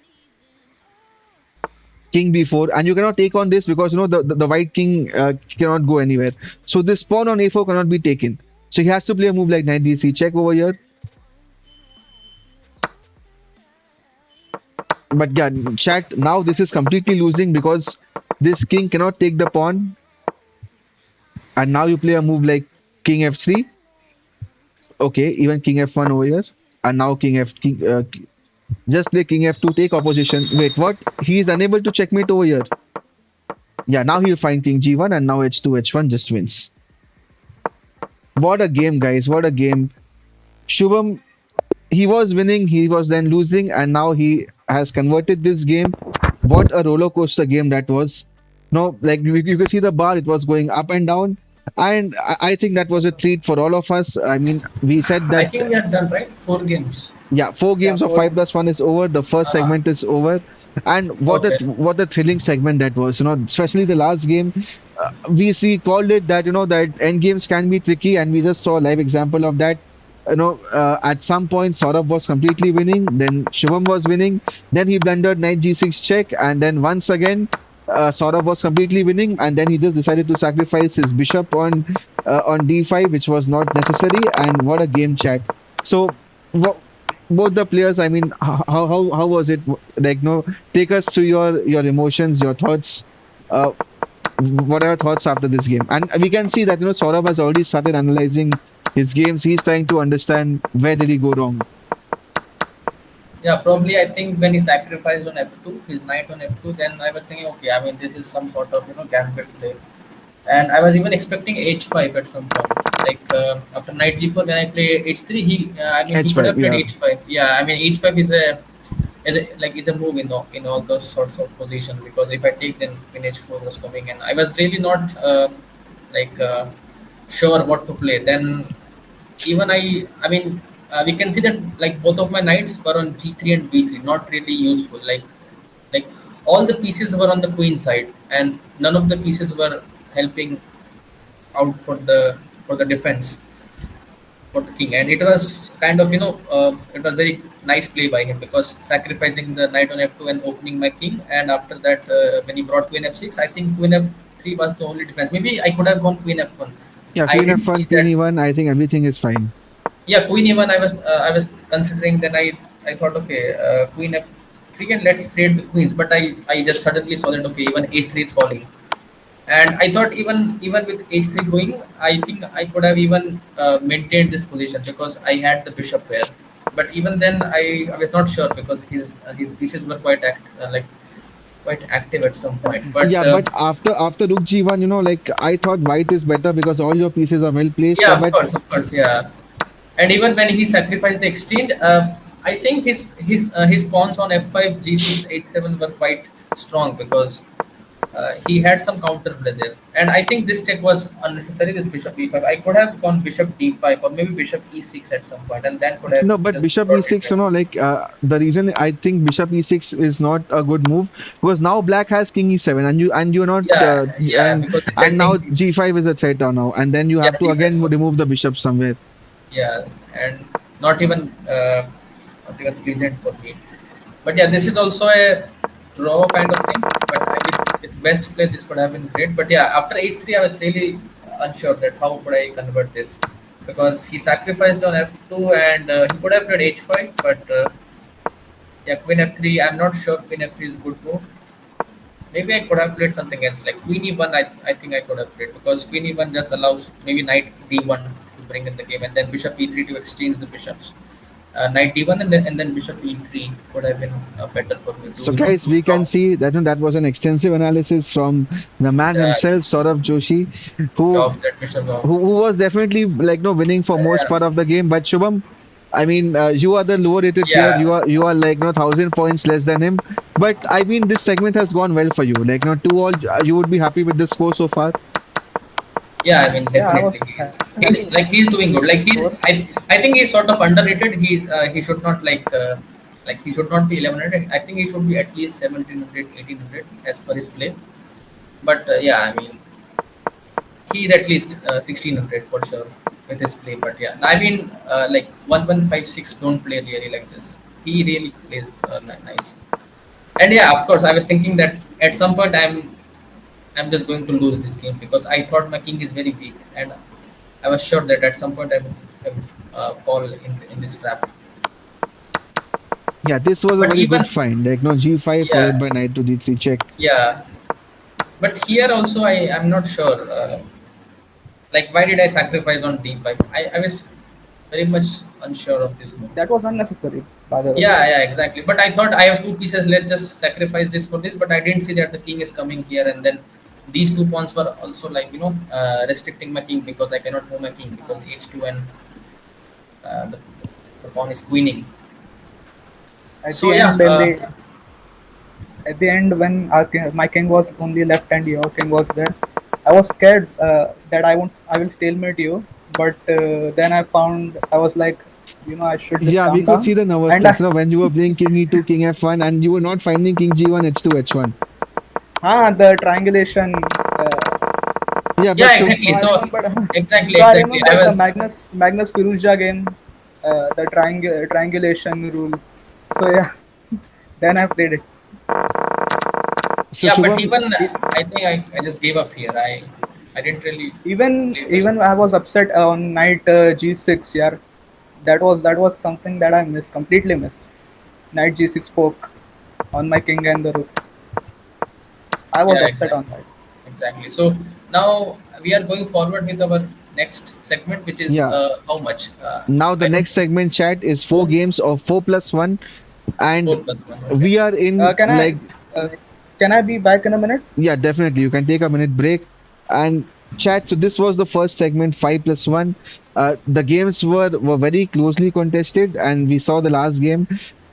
king b4, and you cannot take on this because the white king cannot go anywhere. So this pawn on a4 cannot be taken. So he has to play a move like knight d3 check over here. But yeah, chat, now this is completely losing because this king cannot take the pawn. And now you play a move like king f3. Okay, even king f1 over here. And now just play king f2, take opposition. Wait, what? He is unable to checkmate over here. Yeah, now he'll find king g1, and now h2, h1 just wins. What a game, guys. What a game. Shubham, he was winning, he was then losing, and now he has converted this game. What a roller coaster game that was. No, like you can see the bar, it was going up and down. And I think that was a treat for all of us. I mean, we said I that, think we are done, right? Four games. yeah, four Yeah, games of 5+1 is over. The first Uh, segment is over. And okay. what a thrilling segment that was, especially the last game. We called it that, that end games can be tricky, and we just saw a live example of that. At some point, Saurabh was completely winning, then Shubham was winning, then he blundered knight g6 check, and then once again, Saurabh was completely winning, and then he just decided to sacrifice his bishop on d5, which was not necessary. And what a game, chat. So, both the players, I mean, how was it? Like, no, take us through your emotions, your thoughts. Uh, what are your thoughts after this game? And we can see that Saurabh has already started analyzing his games. He's trying to understand where did he go wrong. Yeah, probably I think when he sacrificed on f2, his knight on f2, then I was thinking, okay, I mean, this is some sort of, gambit play. And I was even expecting h5 at some point. Like after knight g4, when I play h3, I mean, he could H5, have played yeah. h5. Yeah, I mean, h5 is a move in all those sorts of positions because if I take then queen h4 was coming and I was really not like sure what to play. Then even I mean we can see that like both of my knights were on g3 and b3, not really useful. Like all the pieces were on the queen side and none of the pieces were helping out for the defense for the king, and it was kind of it was very nice play by him because sacrificing the knight on f2 and opening my king, and after that when he brought queen f6, I think queen f3 was the only defense. Maybe I could have gone queen f1. Yeah, I queen didn't see f1, queen that. e1, I think everything is fine. Yeah, queen e1 I was considering. Then I thought, okay, queen f3 and let's trade the queens, but I just suddenly saw that okay, even h3 is falling, and I thought even with h3 going, I think I could have even maintained this position because I had the bishop pair. But even then, I was not sure because his pieces were like quite active at some point. But Yeah, but after Rook G1, like I thought white is better because all your pieces are well placed. yeah, But of course, yeah. And even when he sacrificed the exchange, I think his pawns on f5, g6, h7 were quite strong because he had some counter play there. And I think this check was unnecessary. This bishop e5. I could have gone bishop d5 or maybe bishop e6 at some point, and then could have no, but just Bishop brought it E6, back. like the reason I think Bishop E6 is not a good move because now Black has King E7 and you're not Yeah, yeah, because he's and now threatening g. G5 is a threat now, and then you Yeah, have to d5. again So remove the bishop somewhere. yeah, and not even uh, not even pleasant for me. But yeah, this is also a draw kind of thing. But with best play, this could have been great. But yeah, after h3, I was really unsure that how could I convert this because he sacrificed on f2 and he could have played h5. But yeah, queen f3. I'm not sure queen f3 is good move. Maybe I could have played something else like queen e1. I think I could have played because queen e1 just allows maybe knight d1 to bring in the game and then bishop e3 to exchange the bishops. Knight d1 and then bishop e3 would have been better for me to So guys, to we draw. can see that was an extensive analysis from the man Yeah, himself, Saurabh Joshi, who job that bishop off. who was definitely like no winning for most Yeah, part of the game. But Shubham, I mean, you are the lower rated player. yeah, You are like no 1,000 points less than him. But I mean, this segment has gone well for you. Like no 2-all, you would be happy with the score so far. yeah. I mean, Yeah, I was definitely he's having like he's doing good. Like he's score. I think he's sort of underrated. He should not like he should not be 1100. I think he should be at least 1700, 1800 as per his play. But yeah, I mean, he's at least 1600 for sure with his play. But yeah, I mean, like 1156 don't play really like this. He really plays nice. And yeah, of course, I was thinking that at some point I'm just going to lose this game because I thought my king is very weak, and I was sure that at some point I would fall in this trap. Yeah, this was a But very even good find. Like no G5 followed yeah, by knight to D3 check. yeah. But here also I'm not sure. Like why did I sacrifice on d5? I was very much unsure of this move. That was unnecessary, by the way. Yeah, yeah, exactly. But I thought I have two pieces. Let's just sacrifice this for this. But I didn't see that the king is coming here, and then these two pawns were also like restricting my king because I cannot move my king because h2 and the pawn is queening. At So the yeah, end, in the at the end, when my king was only left and your king was there, I was scared that I will stalemate you. But then I found I was like, I should just Yeah, we calm could down. see the And nervousness, when you were playing King E2, King F1, and you were not finding King G1, H2, H1. the triangulation. Yeah, but yeah, Shub So exactly. I So remembered. exactly, So I exactly. I remembered the was Magnus Piruzja game, the triangulation rule. So yeah, then I played it. so yeah, but Shubham, even E- I think I just gave up here. I didn't really Even play well. even I was upset on knight g6. Yeah, that was something that I missed, completely missed. Knight g6 poke on my king and the rook. I was Yeah, upset exactly. on that. Exactly. So now we are going forward with our next segment, which is yeah. how much? Now the I don't next segment chat is four four games of 4+1, and 4+1. Okay. we are in Can I like uh, can I be back in a minute? yeah, definitely. You can take a minute break and chat. So this was the first segment, 5+1. The games were very closely contested, and we saw the last game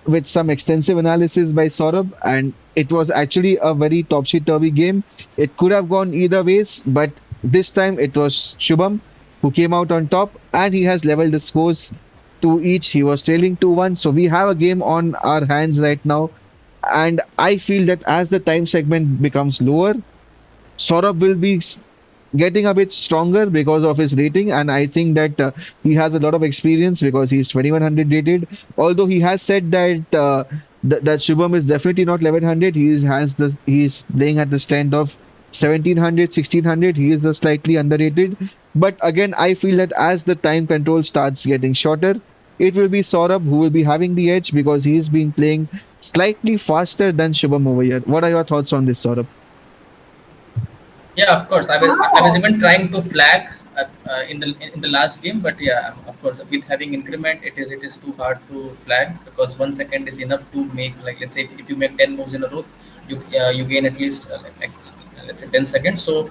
with some extensive analysis by Saurabh, and it was actually a very topsy-turvy game. It could have gone either ways, but this time it was Shubham who came out on top, and he has leveled the scores to each. He was trailing 2-1. So we have a game on our hands right now, and I feel that as the time segment becomes lower, Saurabh will be getting a bit stronger because of his rating, and I think that he has a lot of experience because he's 2100 rated. Although he has said that that Shubham is definitely not 1100, he's playing at the strength of 1700, 1600. He is slightly underrated, but again, I feel that as the time control starts getting shorter, it will be Saurabh who will be having the edge because he's been playing slightly faster than Shubham over here. What are your thoughts on this, Saurabh? Yeah, of course. I was even trying to flag in the last game. But yeah, of course, with having increment, it is too hard to flag, because 1 second is enough to make, like, let's say if you make 10 moves in a row, you gain at least let's say 10 seconds. So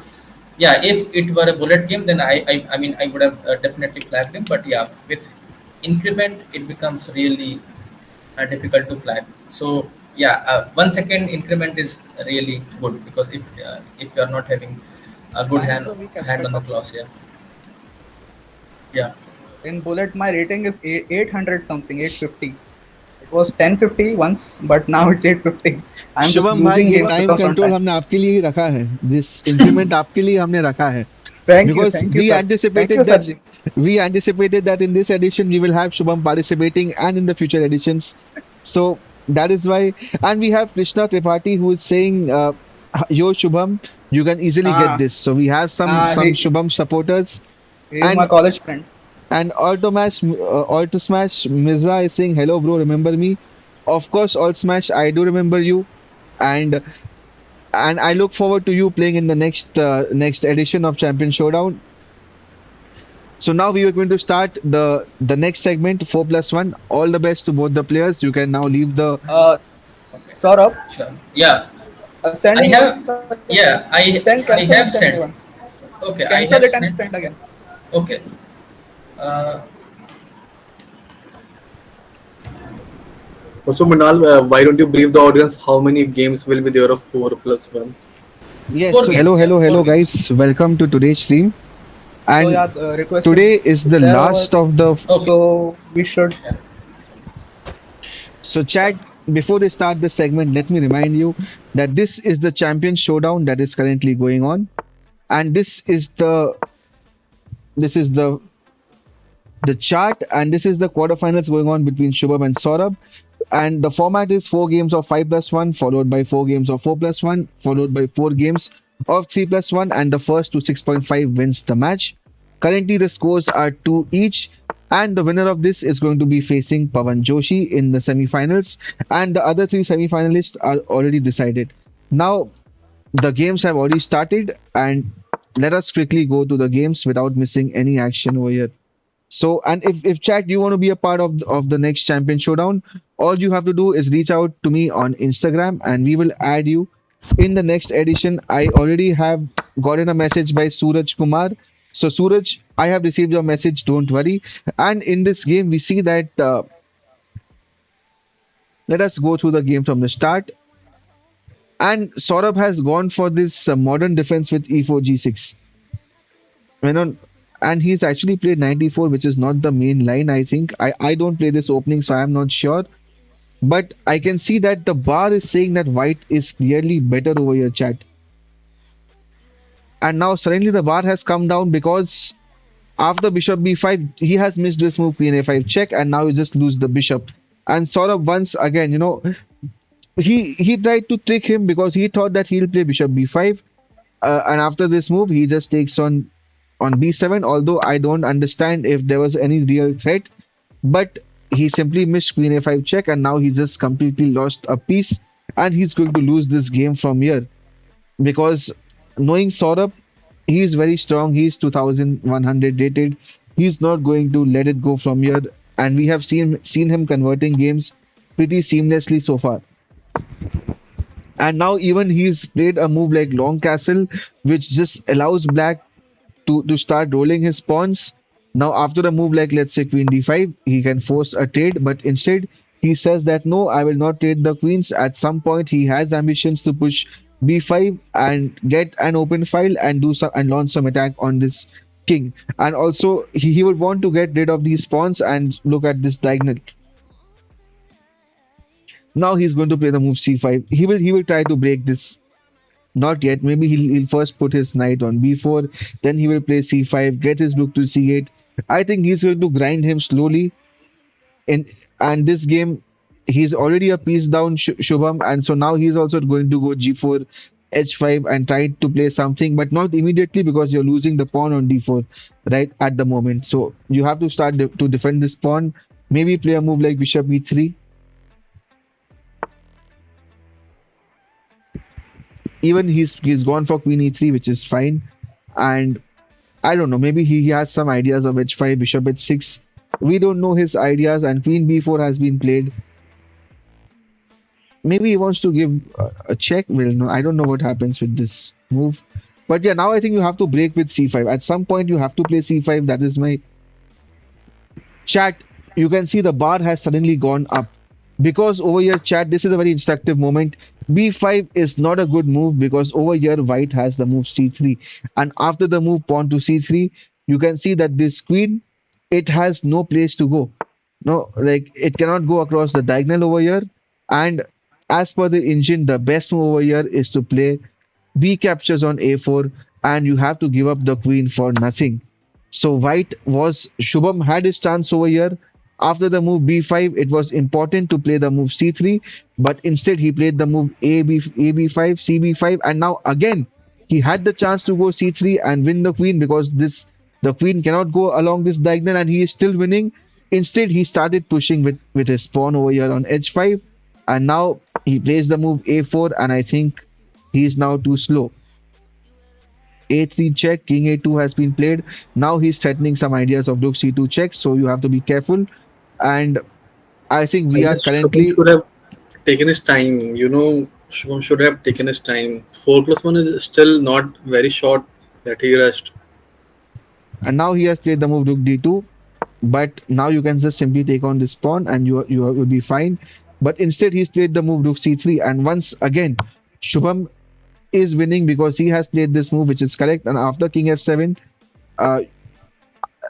yeah, if it were a bullet game, then I mean I would have definitely flagged him. But yeah, with increment, it becomes really difficult to flag. So yeah, 1 second increment is really good, because if you are not having a good Time hand is a weak hand on aspect the of claws, bullet. yeah, yeah, In bullet, my rating is 800 something, 850. It was 1050 once, but now it's 850. I'm just Shubham भाई losing ये games time because on control time. हमने आपके लिए ही रखा है this increment आपके लिए हमने रखा है because Thank you, sir. Thank you, sir. Ji. we anticipated that in this edition we will have Shubham participating and in the future editions. So that is why, and we have Krishna Tripathi who is saying, "Yo Shubham, you can easily get Ah, this." So we have some he Shubham supporters, is my and college friend. Auto Smash Mirza is saying, "Hello bro, remember me?" Of course, Alt Smash, I do remember you, and I look forward to you playing in the next edition of Champion Showdown. So now we are going to start the next segment, 4+1. All the best to both the players. You can now leave the Uh, okay, Saurabh, sure, yeah. send I me one have, suggestion. yeah, Send, I cancel and have send me sent. one. Okay, I Cancel have it and sent. send again. Okay, uh, Also, Manal, why don't you brief the audience how many games will be there of 4+1? yes. four So hello, games, yeah, hello, four hello, games. guys. Welcome to today's stream. So And yeah, the request today is is the there over. last of the. Okay, So we should. sure, So sure. chat. Before they start the segment, let me remind you that this is the champion showdown that is currently going on, and this is the chart, and this is the quarterfinals going on between Shubham and Saurabh. And the format is 4 games of 5+1, followed by 4 games of 4+1, followed by 4 games of 3+1, and the first to 6.5 wins the match. Currently, the scores are 2 each, and the winner of this is going to be facing Pavan Joshi in the semifinals, and the other 3 semifinalists are already decided. Now, the games have already started, and let us quickly go to the games without missing any action over here. So, and if chat you want to be a part of the next champion showdown, all you have to do is reach out to me on Instagram and we will add you in the next edition. I already have gotten a message by Suraj Kumar. So Suraj, I have received your message. Don't worry. And in this game, we see that let us go through the game from the start. And Saurabh has gone for this modern defense with e4 g6. You know, and he's actually played 94, which is not the main line, I think. I don't play this opening, so I'm not sure. But I can see that the bar is saying that white is clearly better over your chat. And now suddenly the bar has come down because after bishop b5, he has missed this move, queen a5 check, and now you just lose the bishop. And sort of once again, he tried to trick him because he thought that he'll play bishop b5, and after this move, he just takes on b7. Although I don't understand if there was any real threat, but he simply missed queen a5 check, and now he just completely lost a piece, and he's going to lose this game from here because knowing Saurabh, he is very strong. He's 2100 rated. He's not going to let it go from here, and we have seen him converting games pretty seamlessly so far. And now even he's played a move like long castle, which just allows black to start rolling his pawns. Now, after a move like let's say queen d5, he can force a trade, but instead he says that no, I will not trade the queens. At some point, he has ambitions to push b5 and get an open file and do some and launch some attack on this king. And also, he would want to get rid of these pawns and look at this diagonal. Now he's going to play the move c5. He will try to break this. Not yet. Maybe he'll first put his knight on b4, then he will play c5, get his rook to c8. I think he's going to grind him slowly. In and this game, he's already a piece down, Shubham, and so now he's also going to go g4, h5, and try to play something, but not immediately because you're losing the pawn on d4 right at the moment. So you have to start to defend this pawn. Maybe play a move like bishop e3. Even he's gone for queen e3, which is fine. And I don't know. Maybe he has some ideas of h5, bishop h6. We don't know his ideas, and queen b4 has been played. Maybe he wants to give a check. Well, no, I don't know what happens with this move. But yeah, now I think you have to break with c5. At some point, you have to play c5. That is my chat. You can see the bar has suddenly gone up. Because over here, chat, this is a very instructive moment. b5 is not a good move because over here, white has the move c3. And after the move pawn to c3, you can see that this queen, it has no place to go. No, like it cannot go across the diagonal over here. And as per the engine, the best move over here is to play B captures on A4, and you have to give up the queen for nothing. So white was Shubham had his chance over here. After the move B5, it was important to play the move C3, but instead he played the move AB5, CB5, and now again he had the chance to go C3 and win the queen because this the queen cannot go along this diagonal and he is still winning. Instead, he started pushing with his pawn over here on H5, and now he plays the move A4, and I think he is now too slow. A3 check, king A2 has been played. Now he's threatening some ideas of rook C2 check, so you have to be careful. And I think I we are guess Shubham currently, should have taken his time. Shubham should have taken his time. 4+1 is still not very short that he rushed. and now he has played the move rook D2. But now you can just simply take on this pawn, and you will be fine. But instead, he's played the move rook C3, and once again, Shubham is winning because he has played this move, which is correct. And after king F7, uh,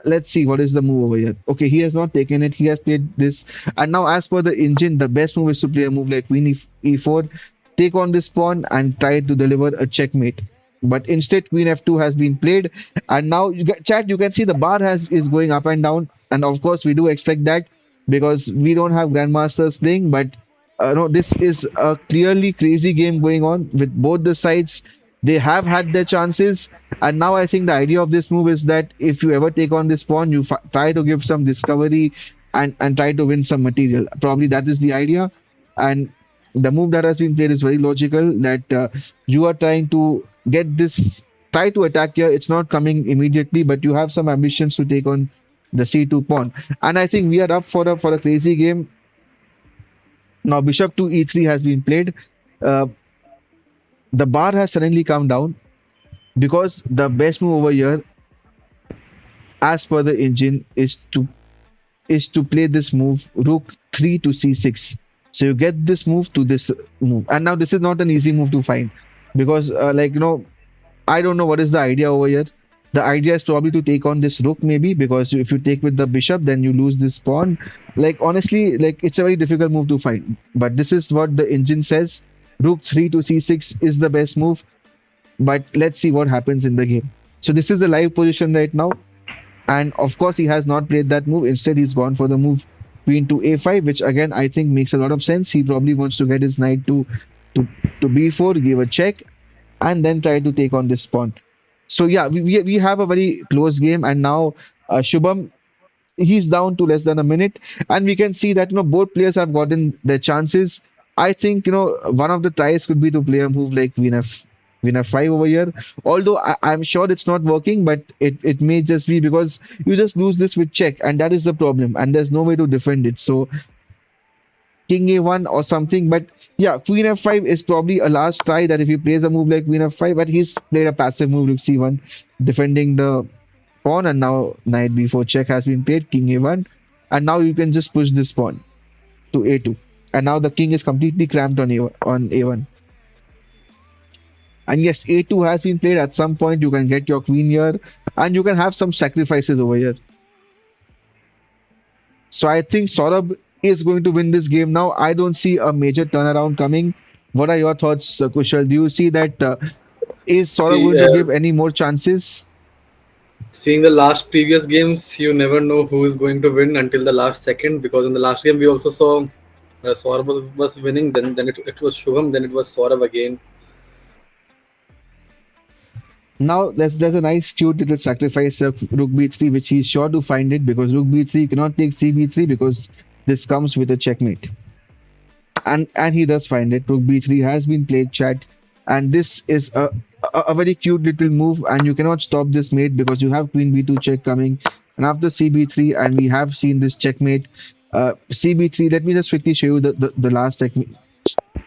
let's see what is the move over here. Okay, he has not taken it. He has played this. And now, as per the engine, the best move is to play a move like queen e4, take on this pawn, and try to deliver a checkmate. But instead, queen f2 has been played. And now, chat, you can see the bar has is going up and down. And of course, we do expect that because we don't have grandmasters playing. But no, this is a clearly crazy game going on with both the sides. They have had their chances, and now I think the idea of this move is that if you ever take on this pawn, you try to give some discovery and try to win some material. Probably that is the idea. And the move that has been played is very logical. That you are trying to get this, try to attack here. It's not coming immediately, but you have some ambitions to take on the c2 pawn. And I think we are up for a crazy game. Now bishop to e3 has been played. Uh, the bar has suddenly come down because the best move over here, as per the engine, is to play this move rook 3 to c6. So you get this move to this move, and now this is not an easy move to find because I don't know what is the idea over here. The idea is probably to take on this rook maybe because if you take with the bishop then you lose this pawn. Like honestly, like it's a very difficult move to find, but this is what the engine says. Rook 3 to c6 is the best move, but let's see what happens in the game. So this is the live position right now, and of course he has not played that move. Instead, he's gone for the move queen to a5, which again I think makes a lot of sense. He probably wants to get his knight to to b4, give a check, and then try to take on this pawn. So yeah, we have a very close game, and now Shubham, he's down to less than a minute, and we can see that both players have gotten their chances. I think one of the tries could be to play a move like queen f5 over here. Although I'm sure it's not working, but it may just be because you just lose this with check, and that is the problem, and there's no way to defend it. So king a1 or something. But yeah, queen f5 is probably a last try that if he plays a move like queen f5, but he's played a passive move rook c1, defending the pawn, and now knight b4 check has been played, king a1, and now you can just push this pawn to a2, and now the king is completely cramped on a1. And yes, a2 has been played. At some point you can get your queen here, and you can have some sacrifices over here. So I think Saurabh is going to win this game now. I don't see a major turnaround coming. What are your thoughts, Kushal? Do you see that is Saurabh See, going to give any more chances? seeing the last previous games, you never know who is going to win until the last second. Because in the last game, we also saw Saurabh was winning. Then it was Shubham. Then it was Saurabh again. Now there's a nice cute little sacrifice of rook b3, which he's sure to find it because rook b3 cannot take cb3 because this comes with a checkmate. And he does find it. Rook b3 has been played, chat, and this is a a very cute little move, and you cannot stop this mate because you have queen b2 check coming, and after cb3, and we have seen this checkmate. Cb3. Let me just quickly show you the last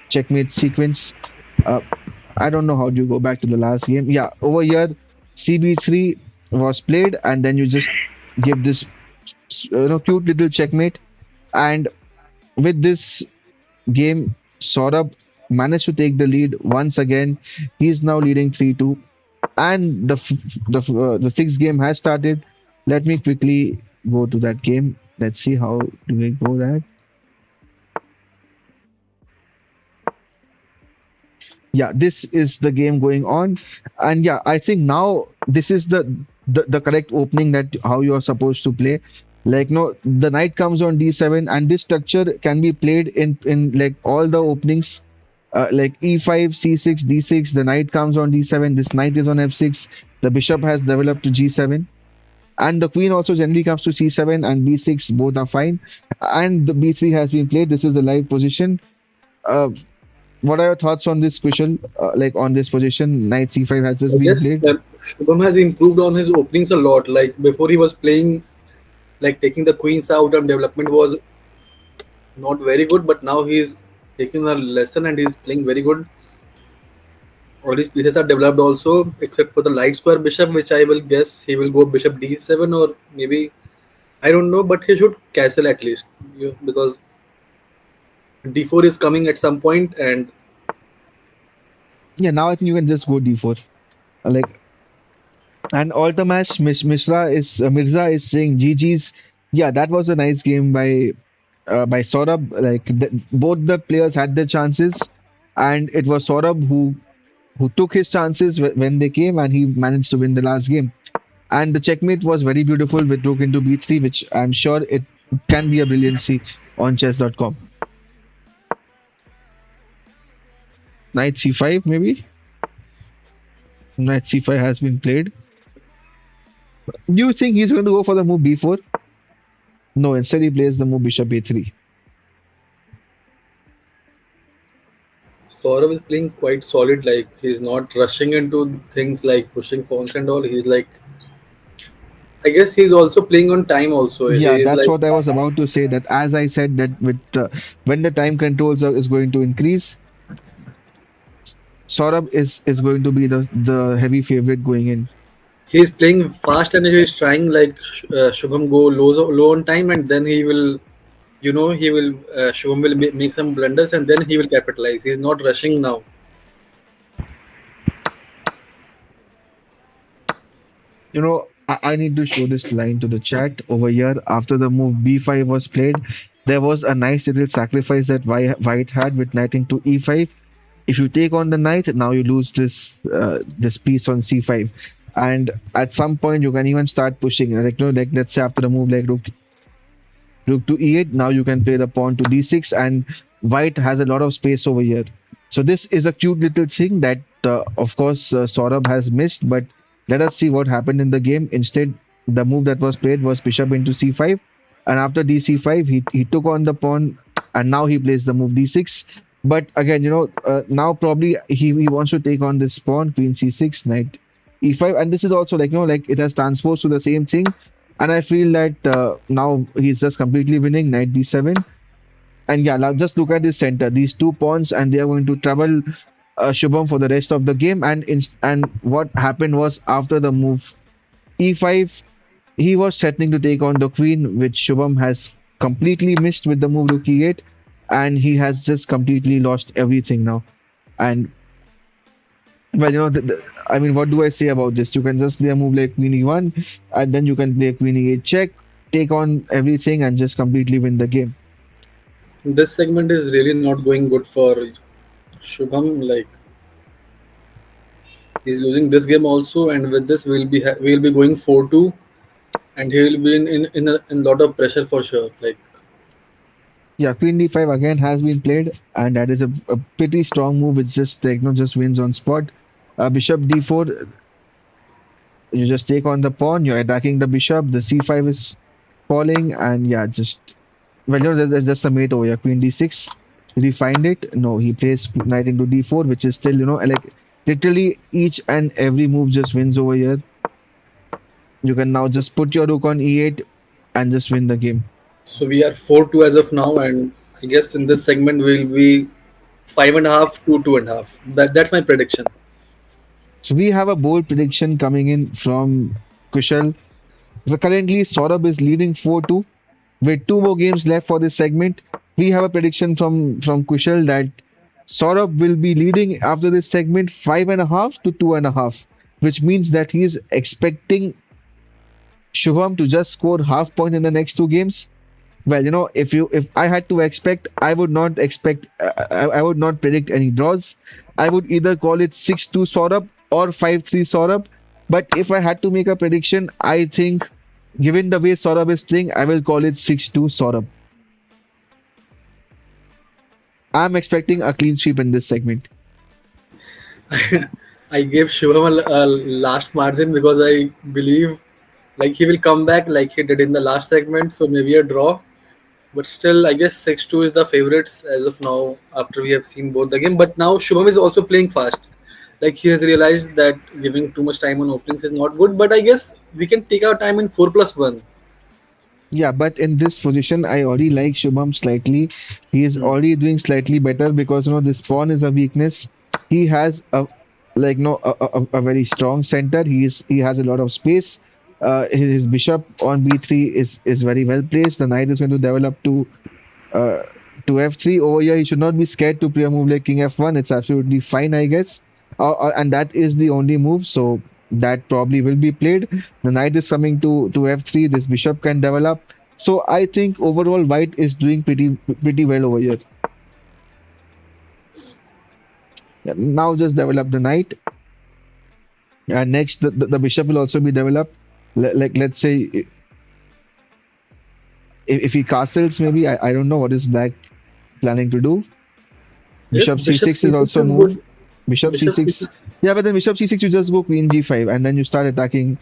checkmate sequence. Uh, I don't know how do you go back to the last game. Yeah, over here, cb3 was played, and then you just give this cute little checkmate, and with this game, Saurabh managed to take the lead once again. He is now leading 3-2, and the sixth game has started. Let me quickly go to that game. Let's see how do we go that. Yeah, this is the game going on, and yeah, I think now this is the correct opening that how you are supposed to play. Like no, the knight comes on d7, and this structure can be played in like all the openings, like e5, c6, d6. The knight comes on d7. This knight is on f6. The bishop has developed to g7, and the queen also generally comes to c7 and b6. Both are fine, and the b3 has been played. This is the live position. Uh, what are your thoughts on this, Kushal? Like on this position, knight c5 has I just been guess played. Shubham has improved on his openings a lot. Like before, he was playing like taking the queens out and development was not very good, but now he's taking a lesson and he's playing very good. All his pieces are developed also, except for the light square bishop, which I will guess he will go bishop d7 or maybe I don't know, but he should castle at least because d4 is coming at some point, and Yeah, now I think you can just go d4. Like, and Altamash Mirza is saying GG's. Yeah, that was a nice game by Saurabh. Like both the players had their chances, and it was Saurabh who took his chances when they came, and he managed to win the last game. And the checkmate was very beautiful with rook into b3, which I'm sure it can be a brilliancy on chess.com. Knight c5 maybe. Knight c5 has been played. Do you think he's going to go for the move b4? No, instead he plays the move bishop a3. Saurav is playing quite solid. Like he's not rushing into things like pushing pawns and all. He's like, I guess he's also playing on time. Also, Yeah, he is that's like what I was about to say. That as I said that with when the time controls is going to increase, Saurabh is going to be the heavy favorite going in. he's playing fast and he's trying like Shubham go low on time, and then he will, he will Shubham will make some blunders and then he will capitalize. He's not rushing now. I need to show this line to the chat over here. After the move b5 was played, there was a nice little sacrifice that White had with knight into e5. If you take on the knight, now you lose this piece on c5, and at some point you can even start pushing. Like like let's say after the move like rook to e8. Now you can play the pawn to d6, and white has a lot of space over here. So this is a cute little thing that, of course, Saurabh has missed. But let us see what happened in the game. Instead, the move that was played was bishop into c5, and after dc5, he took on the pawn, and now he plays the move d6. But again, now probably he wants to take on this pawn, queen c6, knight e5, and this is also like like it has transposed to the same thing. And I feel that now he's just completely winning, knight d7. And yeah, now just look at this center, these two pawns, and they are going to trouble Shubham for the rest of the game. And what happened was after the move e5, he was threatening to take on the queen, which Shubham has completely missed with the move rook e8, and he has just completely lost everything now. And well, I mean, what do I say about this? You can just play a move like queen e1, and then you can play queen e8 check, take on everything, and just completely win the game. This segment is really not going good for Shubham. Like he's losing this game also, and with this we'll be going 4-2, and he will be in lot of pressure for sure. Like Yeah, queen d5 again has been played, and that is a pretty strong move. It's just like just wins on spot. Bishop d4, you just take on the pawn. You're attacking the bishop. The c5 is falling, and yeah, just well, there's just a mate over here. Queen d6. Did he find it? No, he plays knight into d4, which is still like Literally each and every move just wins over here. You can now just put your rook on e8 and just win the game. So we are 4-2 as of now, and I guess in this segment we'll be 5.5 to 2.5. That's my prediction. So we have a bold prediction coming in from Kushal. So currently Saurabh is leading 4-2 with two more games left for this segment. We have a prediction from Kushal that Saurabh will be leading after this segment 5.5 to 2.5, which means that he is expecting Shubham to just score half point in the next two games. Well, if I had to expect, I would not expect, I would not predict any draws. I would either call it 6-2 Saurabh or 5-3 Saurabh. But if I had to make a prediction, I think, given the way Saurabh is playing, I will call it 6-2 Saurabh. I'm expecting a clean sweep in this segment. I gave Shubham a last margin because I believe like he will come back like he did in the last segment. So maybe a draw. But still, I guess 6-2 is the favorites as of now after we have seen both the game. But now Shubham is also playing fast. Like he has realized that giving too much time on openings is not good. But I guess we can take our time in 4+1. Yeah, but in this position, I already like Shubham slightly. He is Hmm. already doing slightly better because this pawn is a weakness. He has a like no a very strong center. He has a lot of space. His bishop on b3 is very well placed. The knight is going to develop uh, to f3. Over here, he should not be scared to play a move like king f1. It's absolutely fine, I guess. And that is the only move, so that probably will be played. The knight is coming to f3. This bishop can develop. So I think overall, white is doing pretty well over here. Yeah, now just develop the knight, and next the bishop will also be developed. Like let's say if he castles, maybe I don't know what is black planning to do. Yes, Bishop Bishop c6 is C6 also is move. good. Bishop Bishop c6. C6. Yeah, but then bishop c6, you just go queen g5 and then you start attacking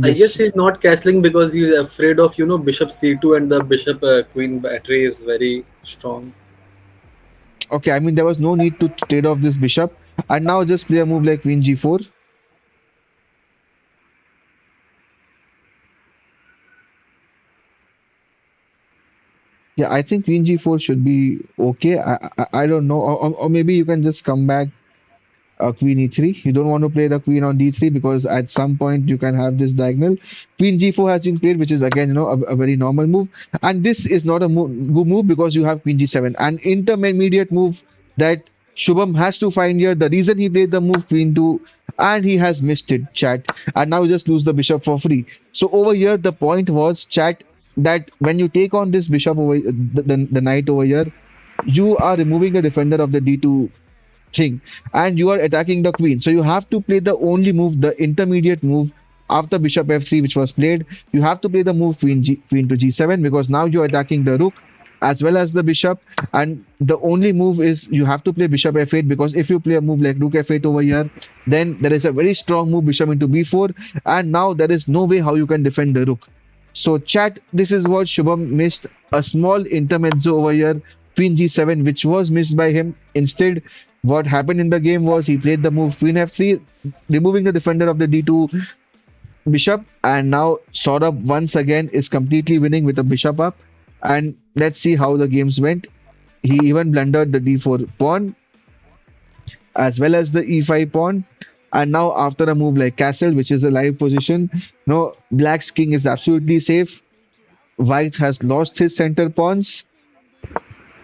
I guess this. he's not castling because he's afraid of Bishop C2 and the Bishop Queen battery is very strong. Okay, I mean, there was no need to trade off this bishop. And now just play a move like queen g4. Yeah, I think queen g4 should be okay. I don't know. Or maybe you can just come back queen e3. You don't want to play the queen on d3 because at some point you can have this diagonal. Queen g4 has been played, which is again, a very normal move. And this is not a good move because you have queen g7, an intermediate move that Shubham has to find here. The reason he played the move queen 2 and he has missed it, chat. And now you just lose the bishop for free. So over here, the point was, chat, that when you take on this bishop over the knight over here, you are removing the defender of the d2 thing and you are attacking the queen, so you have to play the only move, the intermediate move after bishop f3 which was played. You have to play the move queen to g7 because now you're attacking the rook as well as the bishop, and the only move is you have to play bishop f8 because if you play a move like rook f8 over here, then there is a very strong move bishop into b4, and now there is no way how you can defend the rook. So chat, this is what Shubham missed, a small intermezzo over here, queen g7, which was missed by him. Instead, what happened in the game was he played the move queen f3, removing the defender of the d2 bishop, and now Saurabh once again is completely winning with a bishop up. And let's see how the games went. He even blundered the d4 pawn as well as the e5 pawn. And now after a move like castle, which is a live position, no, black's king is absolutely safe. White has lost his center pawns.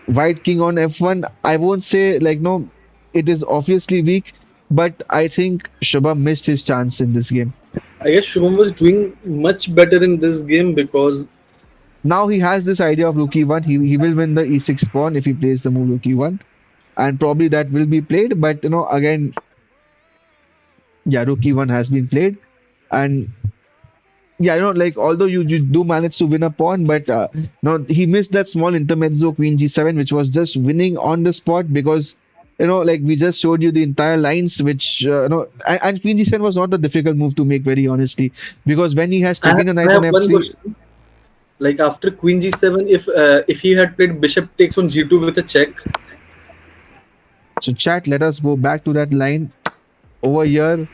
White king on f1. I won't say like no, it is obviously weak, but I think Shubham missed his chance in this game. I guess Shubham was doing much better in this game because Now he has this idea of rook e1. He will win the e6 pawn if he plays the move rook e1, and probably that will be played. But again, yeah, rook e1 has been played, and yeah, like although you do manage to win a pawn, but no, he missed that small intermezzo queen g7, which was just winning on the spot because like we just showed you the entire lines, which and queen g7 was not a difficult move to make, very honestly, because when he has taken a I knight on have one f3. question. Like after Queen G7, if he had played Bishop takes on G2 with a check, So chat, let us go back to that line. over here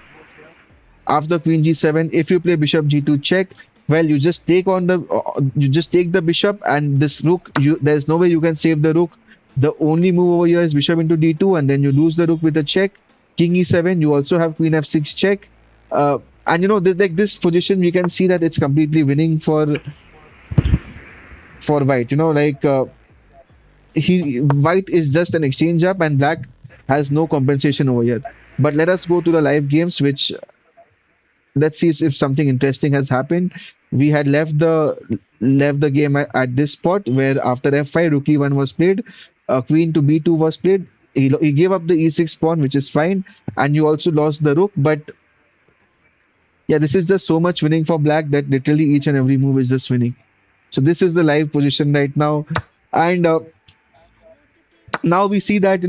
after queen g7, if you play bishop g2 check, well, you just take the bishop and this rook. There's no way you can save the rook. The only move over here is bishop into d2, and then you lose the rook with a check. King e7. You also have queen f6 check. And like this position, we can see that it's completely winning for white. He white is just an exchange up, and black has no compensation over here. But let us go to the live games, which let's see if something interesting has happened. We had left the game at this spot where after f5, rook e1 was played, queen to b2 was played. He gave up the e6 pawn, which is fine, and you also lost the rook. But yeah, this is just so much winning for black that literally each and every move is just winning. So this is the live position right now, and now we see that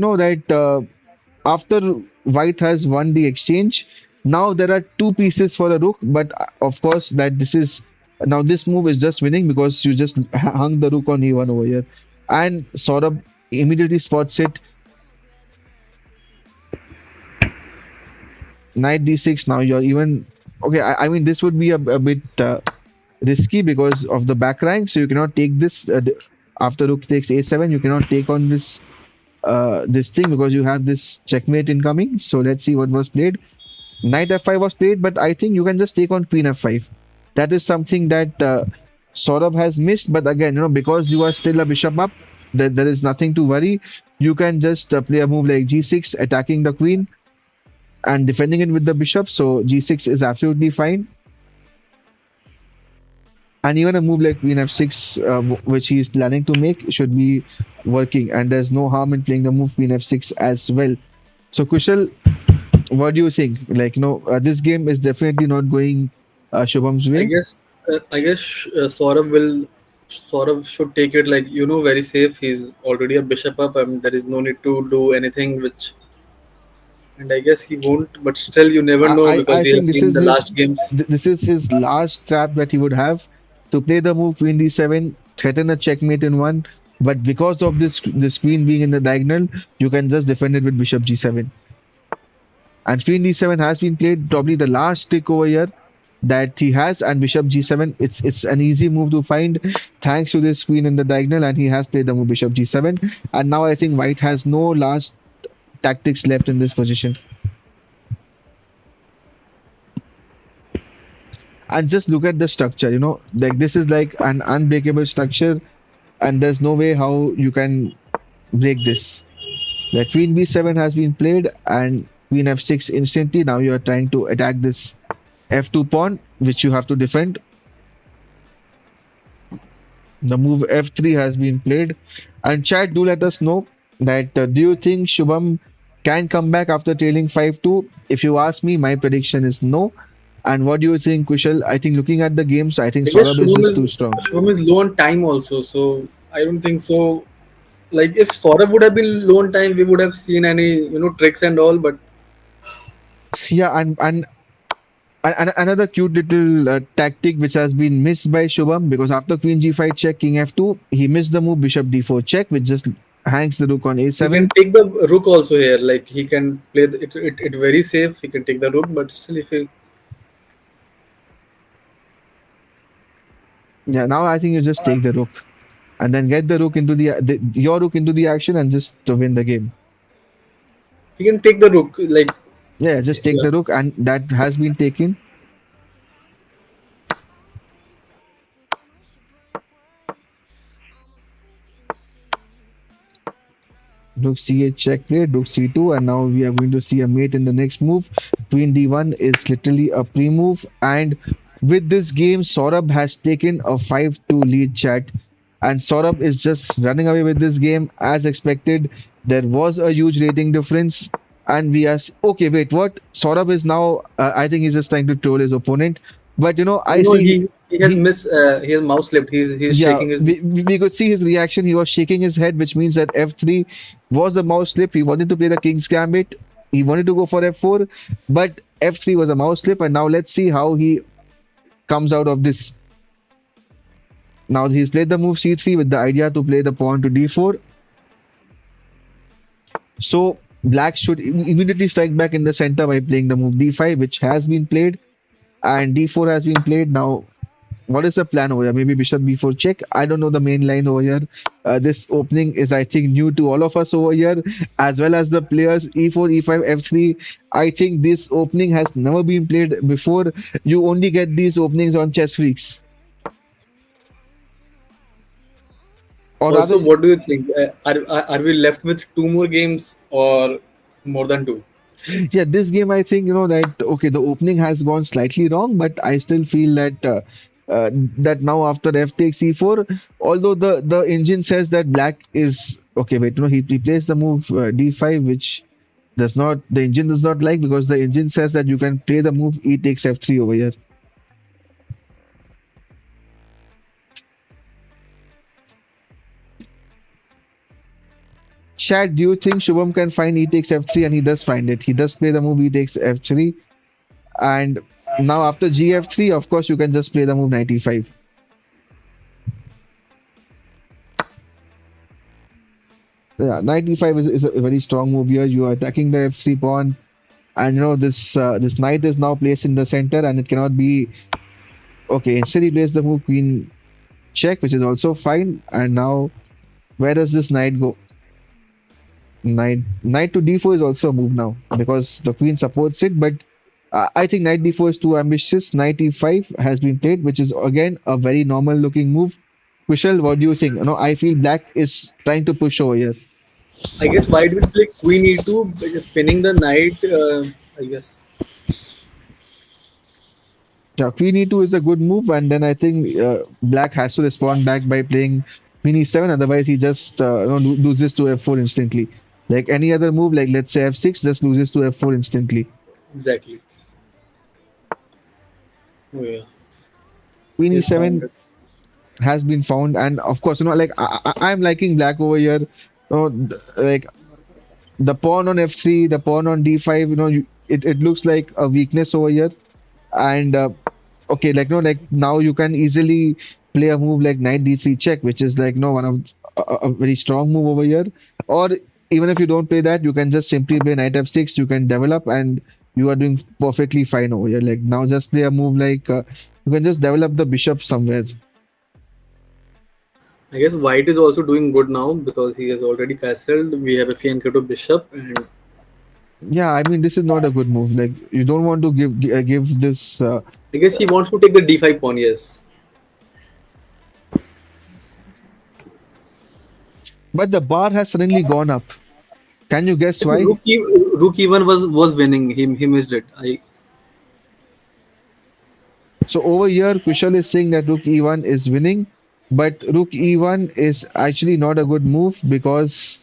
after white has won the exchange, now there are two pieces for a rook, but of course that this move is just winning because you just hung the rook on e1 over here, and Saurabh immediately spots it. Knight d6. Now you're even okay. I mean, this would be a bit risky because of the back rank, so you cannot take this. After rook takes a7, you cannot take on this thing because you have this checkmate incoming. So let's see what was played. Knight f5 was played, but I think you can just take on queen f5. That is something that Saurabh has missed. But again, because you are still a bishop up, there is nothing to worry. You can just play a move like g6, attacking the queen and defending it with the bishop. So g6 is absolutely fine. And even a move like queen f6, which he is planning to make, should be working. And there's no harm in playing the move queen f6 as well. So Kushal, what do you think? This game is definitely not going Shubham's I way. guess Saurabh should take it like very safe. He's already a bishop up. There is no need to do anything which, and I guess he won't. But still, you never know because I we have think seen the last games. this is his last trap that he would have to play the move queen d7, threaten a checkmate in one. But because of this queen being in the diagonal, you can just defend it with bishop g7. And queen d7 has been played, probably the last trick over here that he has, and bishop g7. It's an easy move to find thanks to this queen in the diagonal, and he has played the move bishop g7. And now I think white has no last tactics left in this position. And just look at the structure, like this is like an unbreakable structure, and there's no way how you can break this. The queen b7 has been played, and queen f6 instantly. Now you are trying to attack this f2 pawn, which you have to defend. The move f3 has been played, and chat, do let us know that do you think Shubham can come back after trailing 5-2? If you ask me, my prediction is no. And what do you think, Kushal? I think looking at the games, I think I guess Saurabh is just too strong. Shubham is low on time also, so I don't think so. Like if Saurabh would have been low on time, we would have seen any tricks and all. But Yeah, and another cute little tactic which has been missed by Shubham, because after queen g5 check, king f2, he missed the move bishop d4 check, which just hangs the rook on he can a7. take the rook also here. Like he can play it very safe. He can take the rook, but still, if he Yeah, now I think you just take the rook and then get the rook into your rook into the action and just to win the game. he can take the rook, like Yeah, just take yeah. the rook, and that has been taken. Rook c8 check play, rook c2, and now we are going to see a mate in the next move. Queen d1 is literally a pre-move, and with this game, Saurabh has taken a 5-2 lead, chat, and Saurabh is just running away with this game as expected. There was a huge rating difference, and we are okay. Wait, what? Saurabh is now. I think he's just trying to troll his opponent, but I No, see he has he missed. He has mouse slipped. He's yeah, shaking his. we could see his reaction. He was shaking his head, which means that f3 was the mouse slip. He wanted to play the king's gambit. He wanted to go for f4, but f3 was a mouse slip. And now let's see how he comes out of this. Now he's played the move c3 with the idea to play the pawn to d4. So Black should immediately strike back in the center by playing the move d5, which has been played, and d4 has been played. Now, what is the plan over here? Maybe bishop b4 check. I don't know the main line over here. This opening is, I think, new to all of us over here, as well as the players e4, e5, f3. I think this opening has never been played before. You only get these openings on Chess Freaks, or rather, Also, what do you think? Are we left with two more games or more than two? yeah, this game, I think, that okay, the opening has gone slightly wrong, but I still feel that now after f takes e4, although the engine says that black is okay, wait, he plays the move d5, which does not the engine does not like, because the engine says that you can play the move e takes f3 over here. Chad, do you think Shubham can find e takes f3? And he does find it. He does play the move e takes f3, and now after gf3, of course, you can just play the move knight e5. Yeah, knight e5 is a very strong move here. You are attacking the f3 pawn, and this knight is now placed in the center, and it cannot be okay. Instead, he plays the move queen check, which is also fine. And now, where does this knight go? Knight to d4 is also a move now, because the queen supports it. But I think knight d4 is too ambitious. Knight e5 has been played, which is again a very normal looking move. Kushal, what do you think? I feel black is trying to push over here. I guess white will play queen e2, pinning the knight. I guess. Yeah, queen e2 is a good move, and then I think black has to respond back by playing queen e7. Otherwise, he just loses to f4 instantly. Like any other move, like let's say f6, just loses to f4 instantly. Exactly. Oh yeah. Queen Yes, found e7 it. has been found, and of course, like I'm liking black over here. Like the pawn on f3, the pawn on d5. It looks like a weakness over here, and okay, like no, like now you can easily play a move like knight d3 check, which is like no one of a very strong move over here. Or even if you don't play that, you can just simply play knight f6. You can develop, and you are doing perfectly fine over here. Like now, just play a move like you can just develop the bishop somewhere. I guess white is also doing good now because he has already castled. We have a fianchetto to bishop, and Yeah, I mean this is not a good move. Like you don't want to give this. I guess he wants to take the d5 pawn. Yes. But the bar has suddenly gone up. Can you guess Yes, why? rook e1 was winning. He missed it. I So over here, Kushal is saying that Rook E1 is winning, but Rook E1 is actually not a good move, because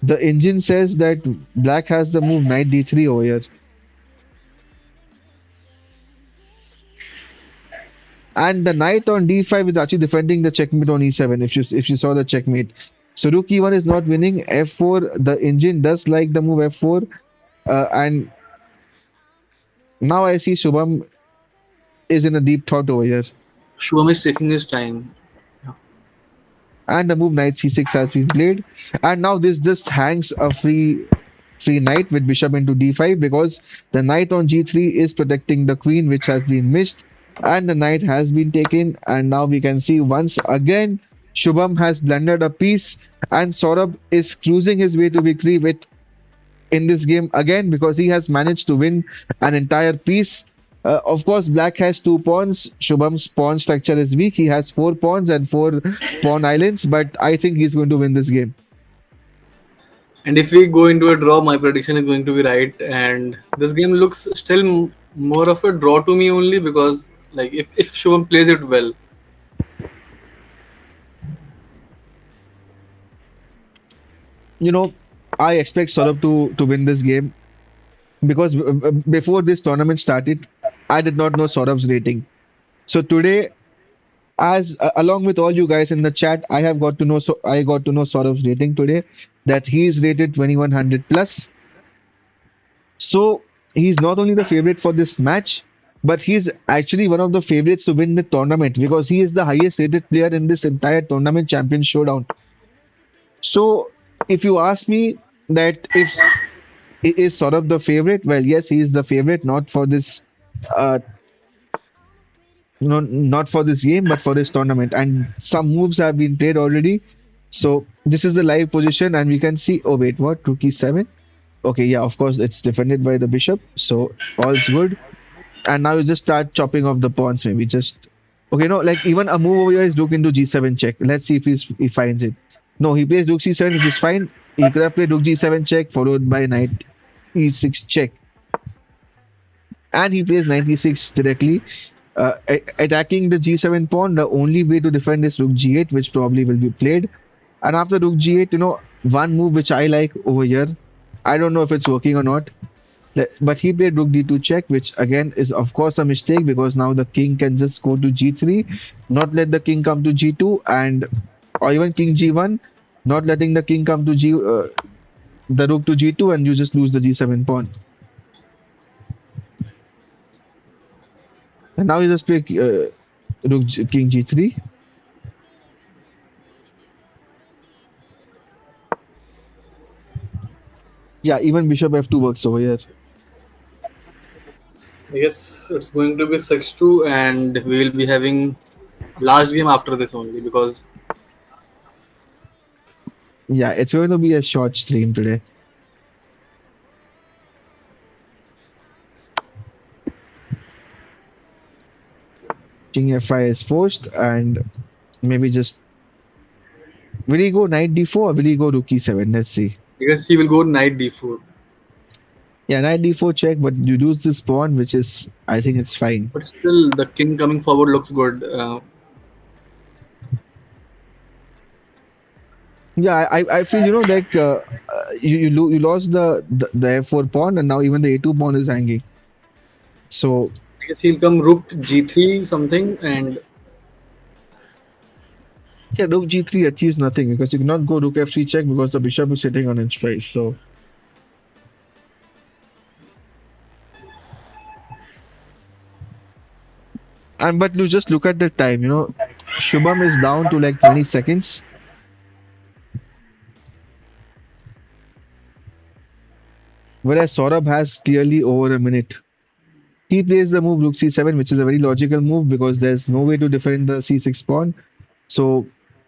the engine says that Black has the move Knight D3 over here. And the knight on d5 is actually defending the checkmate on e7, if you saw the checkmate. So rook e1 is not winning. F4, the engine does like the move f4, and now I see Shubham is in a deep thought over here, Shubham is taking his time. and the move knight c6 has been played, and now this just hangs a free knight with bishop into d5, because the knight on g3 is protecting the queen, which has been missed, and the knight has been taken. And now we can see once again Shubham has blundered a piece, and Saurabh is cruising his way to victory with in this game again, because he has managed to win an entire piece. Of course, black has two pawns. Shubham's pawn structure is weak. He has four pawns and four pawn islands, but I think he's going to win this game. And if we go into a draw, my prediction is going to be right. And this game looks still more of a draw to me only because, like, if Shubham plays it well, You know, I expect Saurabh to win this game, because before this tournament started, I did not know Saurabh's rating. So today, as along with all you guys in the chat, I have got to know, so I got to know Saurabh's rating today, that he is rated 2100 plus. So he's not only the favorite for this match, but he's actually one of the favorites to win the tournament, because he is the highest rated player in this entire tournament champion showdown. So if you ask me, that if is Saurabh the favorite? Well, yes, he is the favorite, not for this, uh, not for this game, but for this tournament. And some moves have been played already. So this is the live position, and we can see. Oh wait, what? Rook e7. Okay, yeah, of course it's defended by the bishop, so all's good. And now you just start chopping off the pawns, maybe just okay. No, like even a move over here is rook into g7 check. Let's see if he finds it. No, he plays rook c7, which is fine. He could have played rook g7 check followed by knight e6 check, and he plays 96 directly, attacking the g7 pawn. The only way to defend is rook g8, which probably will be played. And after rook g8, one move which I like over here. I don't know if it's working or not. But he played rook d2 check, which again is of course a mistake because now the king can just go to g3, not let the king come to g2, and or even king g1, not letting the king come to the rook to g2, and you just lose the g7 pawn. And now you just play king g3. Yeah, even bishop f2 works over here. I guess it's going to be 6-2, and we will be having last game after this only because Yeah, it's going to be a short stream today. King f5 is forced, and maybe just will he go knight d4 or will he go rook e7? Let's see. he will go knight d4. Yeah, knight d4 check, but you lose this pawn, which is, I think it's fine. But still, the king coming forward looks good. Yeah, I feel like you lost the f4 pawn, and now even the a2 pawn is hanging. So I guess he'll come rook g3 something, and yeah, rook g3 achieves nothing because you cannot go rook f3 check because the bishop is sitting on h5. So and but you just look at the time. Shubham is down to like 20 seconds, whereas Saurabh has clearly over a minute. He plays the move rook c7, which is a very logical move because there's no way to defend the c6 pawn. So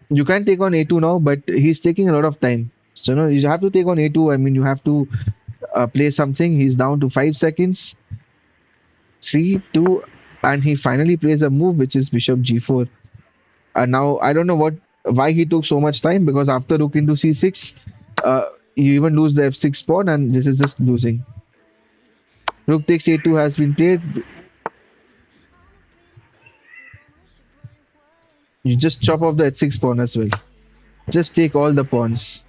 you can take on a2 now, but he's taking a lot of time. So you have to take on a2. I mean, you have to play something. He's down to 5 seconds. 3, 2, and he finally plays a move which is bishop g4. And now I don't know why he took so much time because after rook into c6, you even lose the f6 pawn, and this is just losing. Rook takes a2 has been played. You just chop off the h6 pawn as well. Just take all the pawns.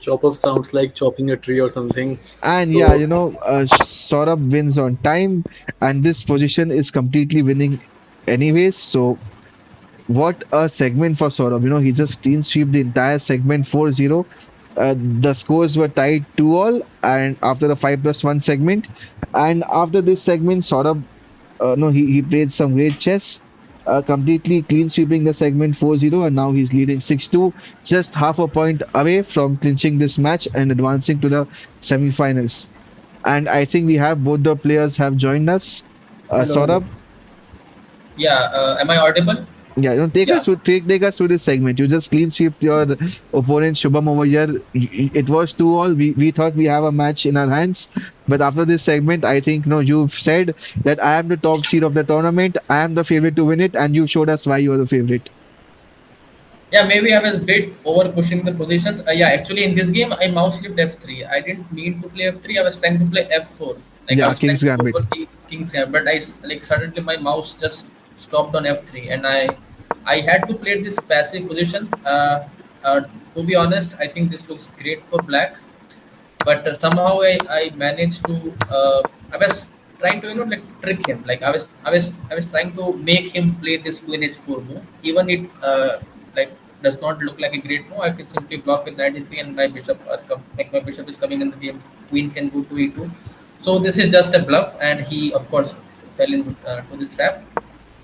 chop off sounds like chopping a tree or something. And yeah, So Saurabh wins on time, and this position is completely winning anyways. So what a segment for Saurabh. He just clean sweep the entire segment 4-0. The scores were tied 2-all, and after the 5+1 segment, and after this segment, Saurabh, no, he played some great chess, completely clean sweeping the segment 4-0, and now he's leading 6-2, just half a point away from clinching this match and advancing to the semifinals. And I think we have both the players have joined us. Hello, hello. Saurabh, Yeah, am I audible? yeah, take us Yeah. to take us through this segment. You just clean sweep your opponent Shubham over here. It was 2-all. We thought we have a match in our hands, but after this segment, I think no, you've said that I am the top seed of the tournament. I am the favorite to win it, and you showed us why you are the favorite. Yeah, maybe I was a bit over pushing the positions. Yeah, actually, in this game, I mouse clicked F3. I didn't mean to play F3. I was trying to play F4. Like I Yeah, was trying King's to go Gambit. for the King's Gambit, but like suddenly my mouse just stopped on F3, and I had to play this passive position. To be honest, I think this looks great for black, but somehow I managed to I was trying to like trick him. Like I was trying to make him play this queen h4 move, even it like does not look like a great move. I can simply block with 93 and my bishop like my bishop is coming in the game, queen can go to e2. So this is just a bluff, and he of course fell into to this trap.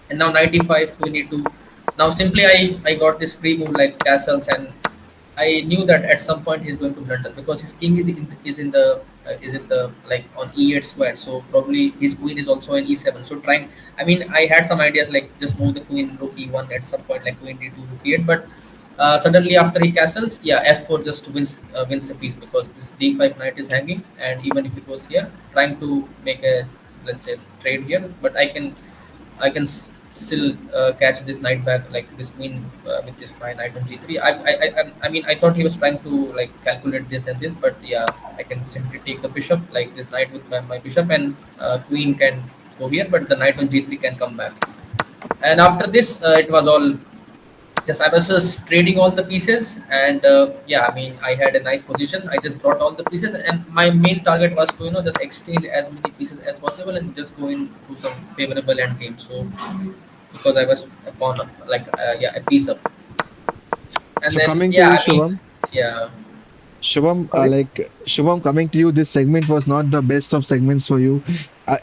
And now 95 queen e2. Now simply I got this free move like castles, and I knew that at some point he's going to blunder because his king is in the like on e8 square. So probably his queen is also in e7. So trying, I mean, I had some ideas like just move the queen rook e1 at some point, like queen d2 rook e8. But suddenly after he castles, yeah, f4 just wins a piece because this d5 knight is hanging, and even if it was here, trying to make a, let's say, trade here, but I can still catch this knight back, like this queen with this my knight on g3. I mean, I thought he was trying to like calculate this and this, but yeah, I can simply take the bishop, like this knight with my bishop, and queen can go here, but the knight on g3 can come back. And after this, it was all just I was just trading all the pieces, and yeah, I mean, I had a nice position. I just brought all the pieces, and my main target was to just exchange as many pieces as possible and just go into some favorable end game. So because I was a pawn up, like yeah, a piece up, and So then coming to yeah, you, I mean, Shubham. yeah, Shubham, Sorry. Shubham, coming to you, this segment was not the best of segments for you. Uh,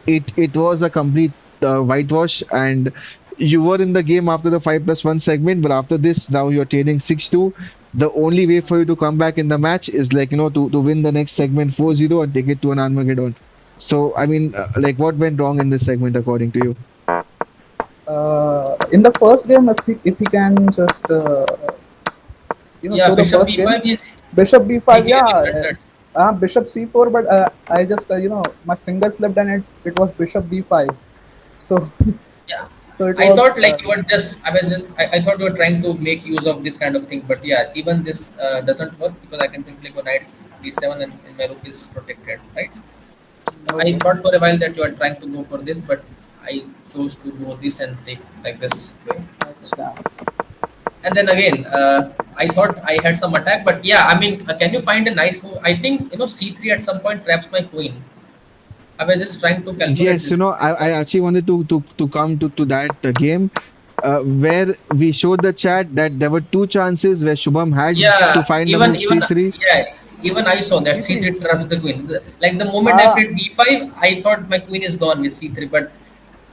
it, it was a complete whitewash, and you were in the game after the 5+1 segment, but after this, now you're trading 6-2. The only way for you to come back in the match is like to win the next segment 4-0 and take it to an Armageddon. So I mean, like what went wrong in this segment according to you? In the first game, if he can just yeah, show the bishop first game, b5 is bishop he b5, clearly yeah, blundered. bishop c4, but I just my fingers slipped and it was bishop b5. So Yeah, so it I was thought like you were just. I thought you were trying to make use of this kind of thing, but yeah, even this doesn't work because I can simply go knight d7 and my rook is protected, right? I okay. thought for a while that you are trying to go for this, but I chose to go this and take like this way. Achha. And then again, I thought I had some attack, but yeah, I mean, can you find a nice move? I think c3 at some point traps my queen. I was just trying to calculate Yes, this I stuff. actually wanted to come to that game where we showed the chat that there were two chances where Shubham had to Yeah, find the move C3. yeah, even I saw that c3. c3 traps the queen. Like the moment I Ah, played b5, I thought my queen is gone with c3, but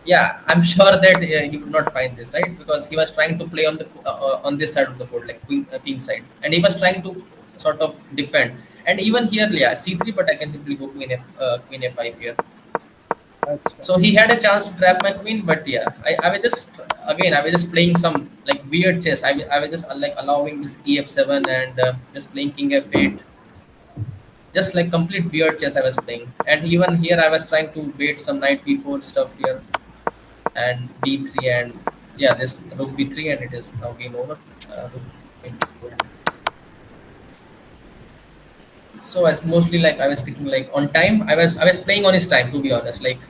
yeah, I'm sure that he could not find this, right? Because he was trying to play on this side of the board, like king side, and he was trying to sort of defend. And even here, yeah, c3, but I can simply go queen f5 here. achha. So he had a chance to trap my queen, but yeah, I was just again I was just playing some like weird chess. I was just like allowing this ef7 and just playing king f8, just like complete weird chess I was playing. And even here I was trying to bait some knight b4 stuff here and d3 and yeah, this rook b3 and it is now game over. Rook into gold. So I mostly like I was sticking like on time. I was playing on his time, to be honest. Like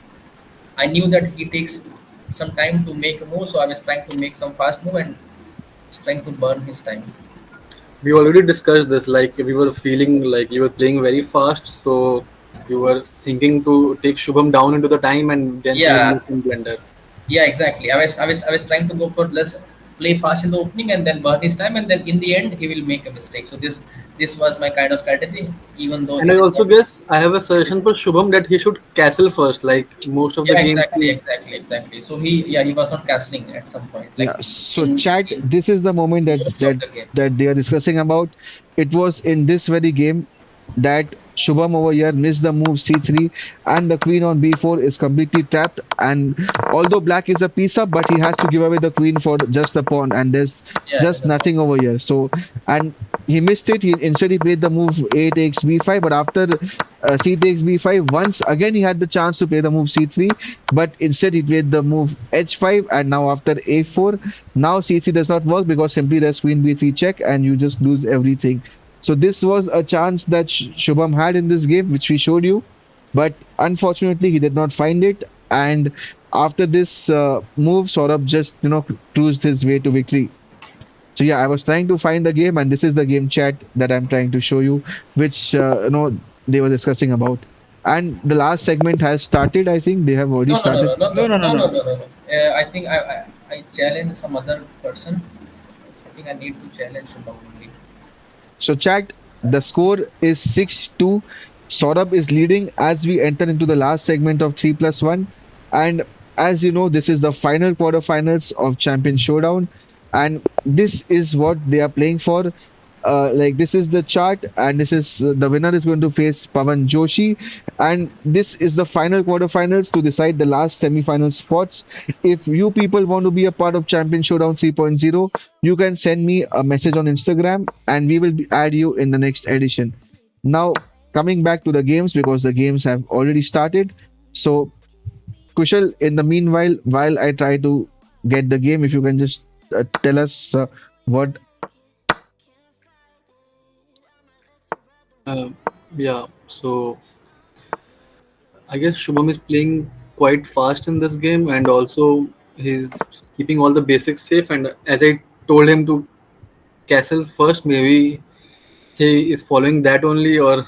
I knew that he takes some time to make a move, so I was trying to make some fast move and was trying to burn his time. We already discussed this. Like we were feeling like you were playing very fast, so you were thinking to take Shubham down into the time, and then he will Yeah, make some blender. yeah, exactly. I was trying to go for less play fast in the opening and then burn his time, and then in the end he will make a mistake. So this was my kind of strategy, even though And he I did also not. guess I have a suggestion for Shubham that he should castle first. Like most of the Yeah, games, exactly, exactly, exactly. So he was not castling at some point, like Yeah, so in chat, in this is the moment most of the games. that they are discussing about. It was in this very game that Shubham over here missed the move C3 and the queen on B4 is completely trapped. And although black is a piece up, but he has to give away the queen for just the pawn, and there's Yeah, just nothing over here. So, and he missed it. He instead he played the move A takes B5, but after C takes B5, once again he had the chance to play the move C3, but instead he played the move H5, and now after A4, now C3 does not work because simply there's queen B3 check, and you just lose everything. So this was a chance that Shubham had in this game, which we showed you, but unfortunately he did not find it. And after this move, Saurabh just cruised his way to victory. So yeah, I was trying to find the game, and this is the game chat that I'm trying to show you, which they were discussing about. And the last segment has started. I think they have already no, no, no, started. no, no, No, no, no, no, no, no. no, no, no, no. I think I challenge some other person. I think I need to challenge Shubham only. So, chat, the score is 6-2. Saurabh is leading as we enter into the last segment of 3+1. And as you know, this is the final quarterfinals of Champion Showdown. And this is what they are playing for. like this is the chart, and this is the winner is going to face Pavan Joshi, and this is the final quarterfinals to decide the last semifinal spots. If you people want to be a part of Champion Showdown 3.0, you can send me a message on Instagram, and we will add you in the next edition. Now, coming back to the games because the games have already started. So, Kushal, in the meanwhile, while I try to get the game, if you can just tell us what. Uh, yeah, so I guess Shubham is playing quite fast in this game, and also he's keeping all the basics safe. And as I told him to castle first, maybe he is following that only, or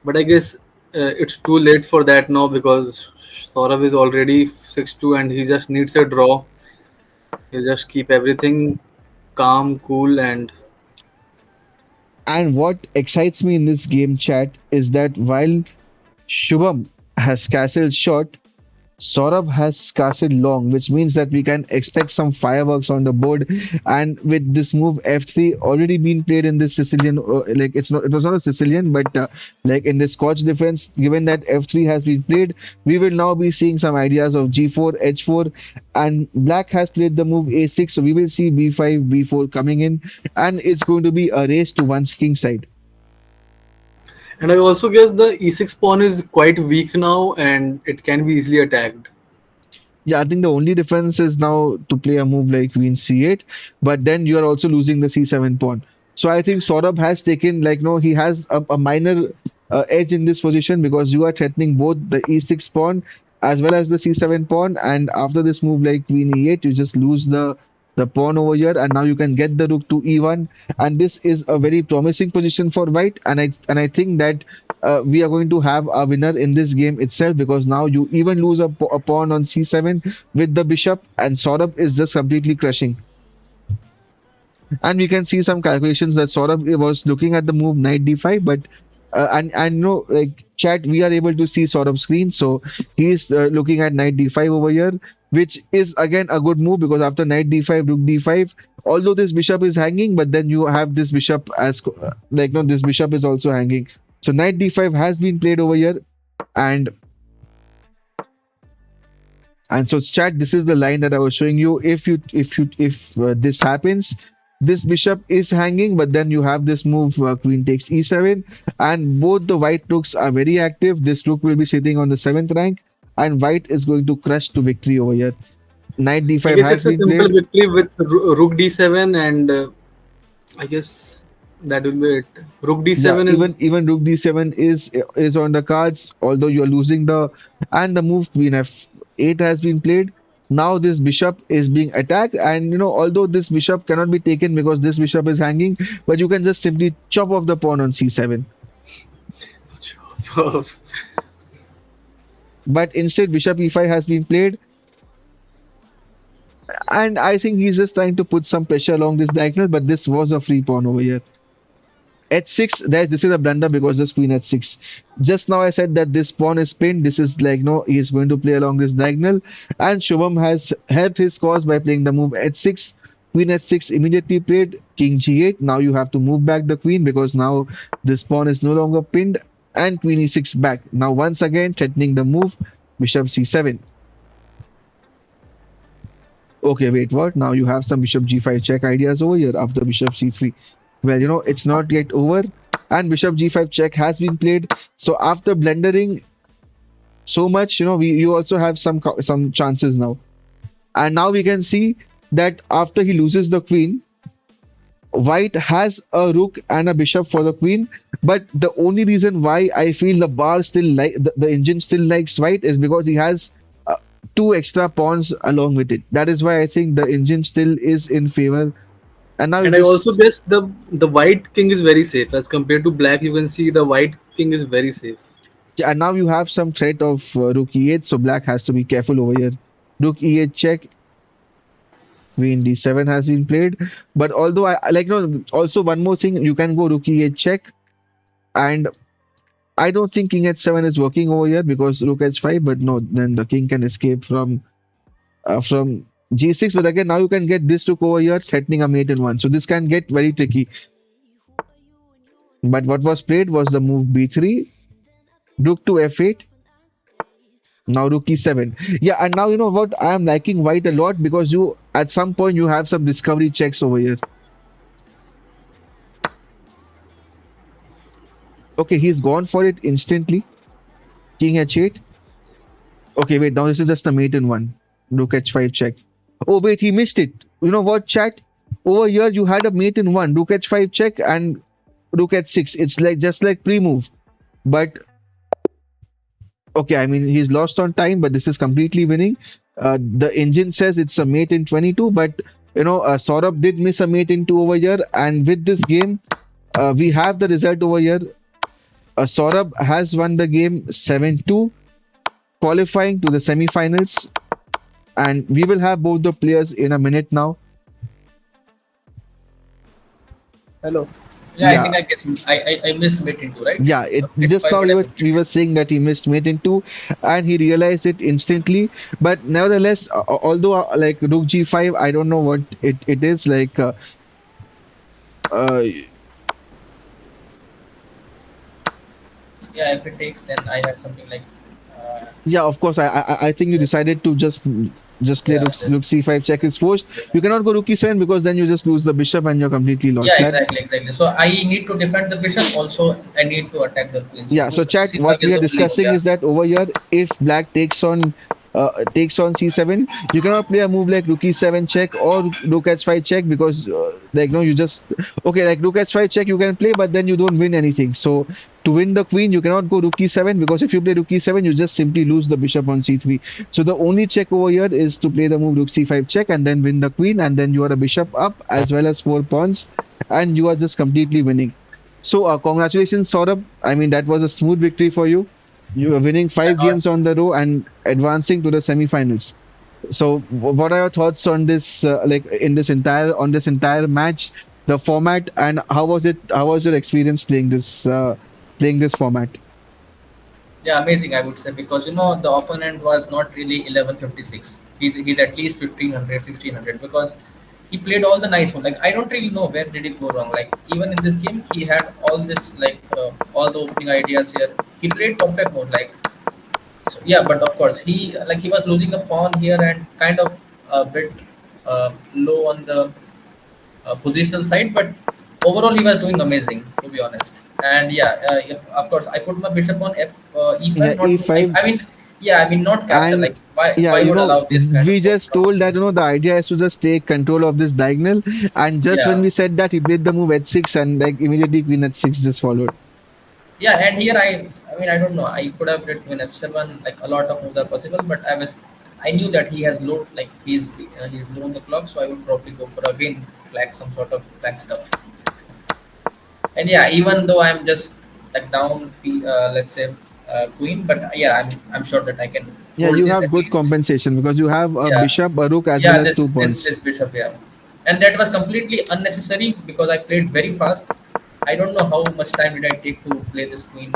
but I guess it's too late for that now because Saurav is already 6-2 and he just needs a draw. He'll just keep everything calm, cool, and And what excites me in this game chat is that while Shubham has castled short, Saurabh has castled long, which means that we can expect some fireworks on the board. And with this move F3 already been played in this Sicilian, like it was not a Sicilian, but like in this Scotch defense, given that F3 has been played, we will now be seeing some ideas of G4, H4, and Black has played the move A6, so we will see B5, B4 coming in, and it's going to be a race to one's king side. I also guess the e6 pawn is quite weak now and it can be easily attacked. Yeah, I think the only difference is now to play a move like Queen C8, but then you are also losing the C7 pawn. So I think Saurabh has taken like no, he has a minor edge in this position because you are threatening both the E6 pawn as well as the C7 pawn, and after this move like Queen E8, you just lose the pawn over here, and now you can get the rook to E1, and this is a very promising position for White, and I think that we are going to have a winner in this game itself because now you even lose a pawn on c7 with the bishop, and Saurabh is just completely crushing. And we can see some calculations that Saurabh was looking at the move knight d5, but and no, like chat, we are able to see Saurabh's screen, so he is looking at knight d5 over here, which is again a good move because after knight d5, rook d5, although this bishop is hanging, but then you have this bishop as like no, this bishop is also hanging. So knight d5 has been played over here, and so chat, this is the line that I was showing you. If this happens, this bishop is hanging, but then you have this move queen takes e7, and both the white rooks are very active. This rook will be sitting on the seventh rank, and white is going to crush to victory over here. Knight I d5 guess has it's a been simple played. victory with rook d7 and I guess that will be it. Rook Yeah, d7 even is even rook d7 is on the cards, although you are losing the, and the move queen f8 has been played. Now this bishop is being attacked, and although this bishop cannot be taken because this bishop is hanging, but you can just simply chop off the pawn on c7. But instead bishop e5 has been played, and I think he's just trying to put some pressure along this diagonal, but this was a free pawn over here. H6, this is a blunder because this queen h6. Just now I said that this pawn is pinned. This is like no, he is going to play along this diagonal, and Shubham has helped his cause by playing the move h6. Queen h6 immediately played, king g8. Now you have to move back the queen because now this pawn is no longer pinned, and queen e6 back. Now once again threatening the move, bishop c7. Okay, wait, what? Now you have some bishop g5 check ideas over here after bishop c3. Well, it's not yet over, and bishop g5 check has been played. So after blundering so much, you also have some chances now. And now we can see that after he loses the queen, white has a rook and a bishop for the queen. But the only reason why I feel the bar still like the engine still likes white is because he has two extra pawns along with it. That is why I think the engine still is in favor. And now it and I also just guess the white king is very safe as compared to black. You can see the white king is very safe. yeah, and now you have some threat of rook e8, so black has to be careful over here. Rook e8 check, queen d7 has been played. But although I like also one more thing, you can go rook e8 check, and I don't think king h7 is working over here because rook h5. But no, then the king can escape from g6. But again, now you can get this rook over here, threatening a mate in one. So this can get very tricky. But what was played was the move b3, rook to f8, now rook e7. Yeah, and now you know what? I am liking white a lot because you at some point you have some discovery checks over here. Okay, he's gone for it instantly. King h8. Okay, wait, now this is just a mate in one. Rook h5 check. Oh, wait, he missed it. You know what, chat? Over here, you had a mate in one. Rook h5 check and rook h6. It's like just like pre-move. But okay, I mean, he's lost on time, but this is completely winning. The engine says it's a mate in 22, but Saurabh did miss a mate in two over here. And with this game, we have the result over here. Saurabh has won the game 7-2, qualifying to the semifinals. And we will have both the players in a minute now. Hello. Yeah, I Yeah, think I guess I missed mate into right. yeah. It's Just five now would we have we were completed. saying that he missed mate in two, and he realized it instantly. But nevertheless, although like Rook G5, I don't know what it is like. Uh, Yeah, if it takes, then I have something like uh, yeah, of course. I think you decided to just play yeah, Rook C5 check is forced. You cannot go Rook E7 because then you just lose the bishop and you're completely yeah, lost. That exactly. So I need to defend the bishop. Also, I need to attack the queen. So Yeah, so rook chat, c5 what we is are the only move. discussing Yeah, is that over here, if black takes on c7, you cannot play a move like rook e7 check or rook h5 check because like no, you just okay like rook h5 check you can play, but then you don't win anything. So to win the queen, you cannot go rook e7 because if you play rook e7, you just simply lose the bishop on c3. So the only check over here is to play the move rook c5 check and then win the queen, and then you are a bishop up as well as four pawns, and you are just completely winning. So, congratulations, Saurabh. I mean, that was a smooth victory for you. You are winning yeah, five not games on the row and advancing to the semifinals. So, what are your thoughts on this, like in this entire match, the format, and how was it? How was your experience playing this format? yeah, amazing. I would say because the opponent was not really 1156. He's at least 1500, 1600 because he played all the nice one. Like I don't really know where did he go wrong. Like even in this game, he had all this like all the opening ideas here. He played perfect mode. Like so, yeah, but of course he was losing a pawn here and kind of a bit low on the positional side, but overall he was doing amazing to be honest. And yeah, if, of course I put my bishop on Yeah, e5, not to, e5, I mean yeah, I mean not capture. and Like why yeah, why would allow this kind of we move just from told that the idea is to just take control of this diagonal, and just when yeah. we said that, he played the move h6, and like immediately queen h6 just followed. Yeah, and here I mean I don't know. I could have played queen f7. Like a lot of moves are possible, but I knew that he has low like he's low on the clock, so I would probably go for again flag some sort of flag stuff. And yeah, even though I'm just like down let's say queen, but yeah, I'm sure that I can Yeah, fold you this have at good least. compensation because you have a Yeah, bishop, a rook, as well yeah, as this two this pawns. this bishop, yeah, and that was completely unnecessary because I played very fast. I don't know how much time did I take to play this queen.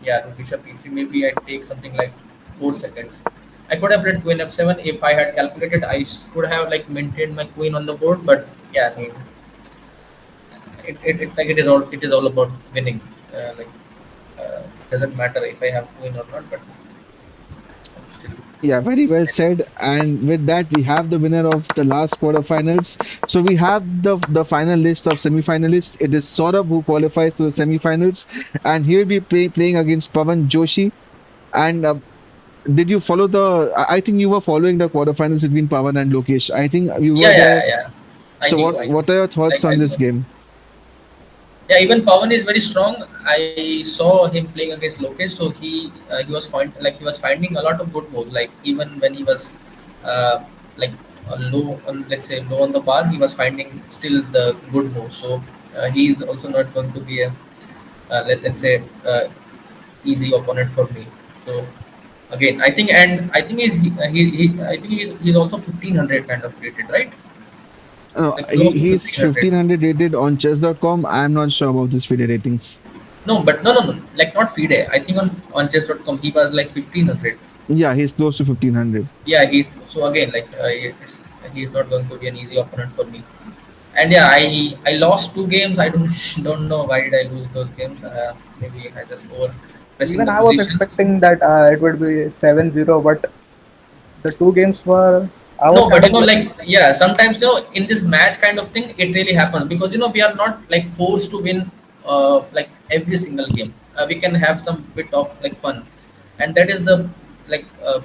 Yeah, to bishop e3. Maybe I take something like 4 seconds. I could have played queen f7 if I had calculated. Could have like maintained my queen on the board, but yeah, I mean, it is all about winning. Like it doesn't matter if I have queen or not, but I'm still. Yeah, very well said. And with that, we have the winner of the last quarterfinals. So we have the final list of semifinalists. It is Saurabh who qualifies to the semifinals, and he'll be playing against Pavan Joshi. And did you follow the? I think you were following the quarterfinals between Pavan and Lokesh. I think you were Yeah, there. yeah. So I what knew. are your thoughts Like on I this saw. game? Yeah, even Pawan is very strong. I saw him playing against Lokesh, so he was finding a lot of good moves. Like even when he was like low on, let's say low on the bar, he was finding still the good moves. So he is also not going to be a let's say easy opponent for me. So again, I think I think he's also 1500 kind of rated, right? Like close to He's 1500. 1500 rated on chess.com. I'm not sure about this video ratings. No, but no. Like not FIDE. I think on chess.com he was like 1500. Yeah, he's close to 1500. Yeah, he's so again like he's not going to be an easy opponent for me. And yeah, I lost two games. I don't don't know why did I lose those games. Maybe I just over pressing Even the I was positions. expecting that it would be 7-0, but the two games were, I was No, but kind you of know, lucky. like yeah, sometimes in this match kind of thing, it really happens because we are not like forced to win like every single game. We can have some bit of like fun, and that is the like uh,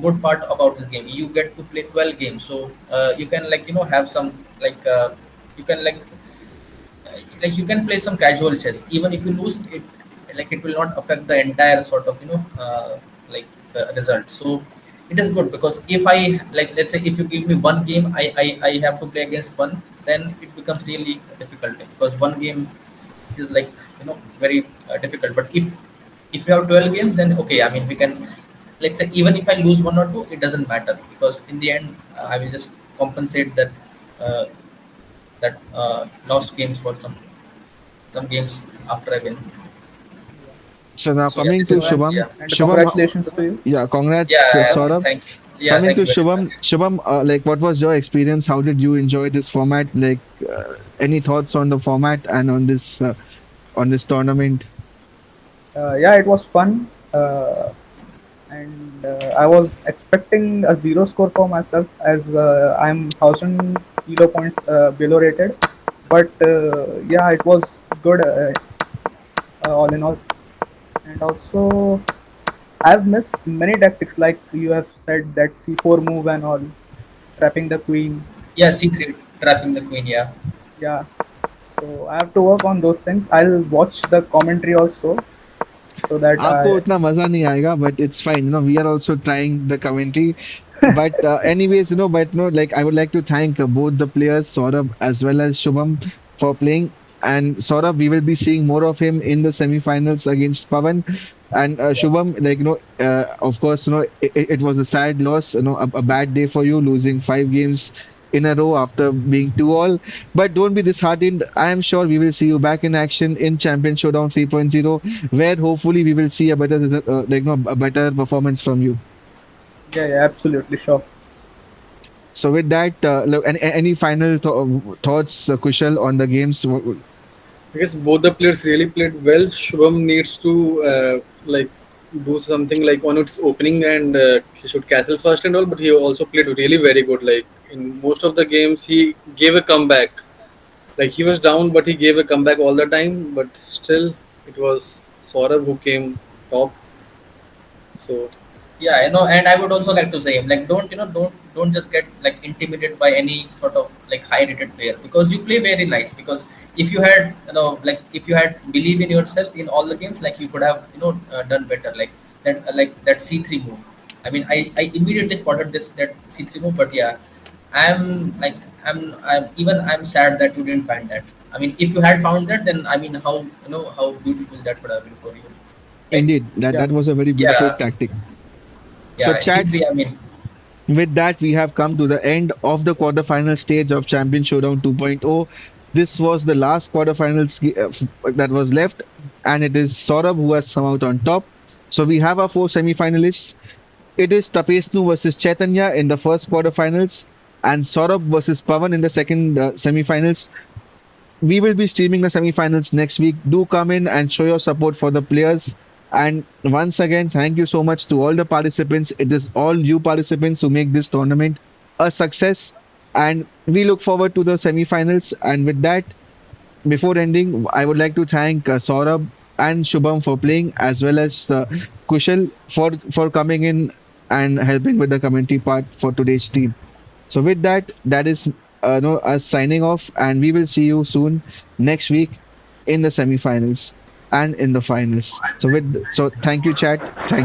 good part about this game. You get to play 12 games, so you can have some you can you can play some casual chess even if you lose it, like it will not affect the entire sort of like result. So it is good because if I like let's say if you give me one game, I have to play against one, then it becomes really difficult because one game is like very difficult. But if you have 12 games, then okay, I mean we can, let's say even if I lose one or two, it doesn't matter because in the end I will just compensate uh, that lost games for some games after I win. Yeah. So now So yeah, coming this to is So, Shubham, yeah, and Shubham, congratulations to you. yeah, congrats, yeah. Saurabh. Thank yeah, Coming thank to you very much. Shubham, like what was your experience? How did you enjoy this format? Like, any thoughts on the format and on this tournament? Yeah, it was fun. And I was expecting a zero score for myself as I'm 1,000 kilo points below rated. But yeah, it was good all in all. And also, I've missed many tactics like you have said that C4 move and all, trapping the queen. Yeah, C3 trapping the queen. Yeah, Yeah, so I have to work on those things. I'll watch the commentary also so that आपको I, उतना मजा नहीं आएगा, but it's fine. We are also trying the commentary. But anyways, but like I would like to thank both the players, Saurabh as well as Shubham, for playing. And Saurabh, we will be seeing more of him in the semifinals against Pavan. And yeah, Shubham, like of course, it was a sad loss, a bad day for you, losing 5 games in a row after being 2-all. But don't be disheartened. I am sure we will see you back in action in Champion Showdown 3.0, where hopefully we will see a better, a better performance from you. yeah, yeah, absolutely sure. So with that, look, any final thoughts, Kushal, on the games? I guess both the players really played well. Shubham needs to like do something like on its opening, and he should castle first and all. But he also played really very good. Like in most of the games, he gave a comeback. Like he was down, but he gave a comeback all the time. But still, it was Saurabh who came top. So yeah, and I would also like to say, like, don't just get like intimidated by any sort of like high rated player because you play very nice. Because if you had like if you had believe in yourself in all the games, like you could have done better. Like that C3 move. I mean, I immediately spotted this that C3 move, but yeah, I'm like I'm sad that you didn't find that. I mean, if you had found that, then I mean, how beautiful that would have been for you, right? Indeed, that Yeah, that was a very beautiful Yeah, tactic. So, yeah, chat. C3. I mean, With that, we have come to the end of the quarterfinal stage of Champion Showdown 2.0. This was the last quarterfinals that was left, and it is Saurabh who has come out on top. So we have our 4 semifinalists. It is Tapesnu versus Chaitanya in the first quarterfinals, and Saurabh versus Pavan in the second semifinals. We will be streaming the semifinals next week. Do come in and show your support for the players. And once again, thank you so much to all the participants. It is all you participants who make this tournament a success. And we look forward to the semifinals. And with that, before ending, I would like to thank Saurabh and Shubham for playing, as well as Kushal for coming in and helping with the commentary part for today's team. So with that, that is no, us signing off, and we will see you soon next week in the semifinals and in the finals. So thank you, chat. Thank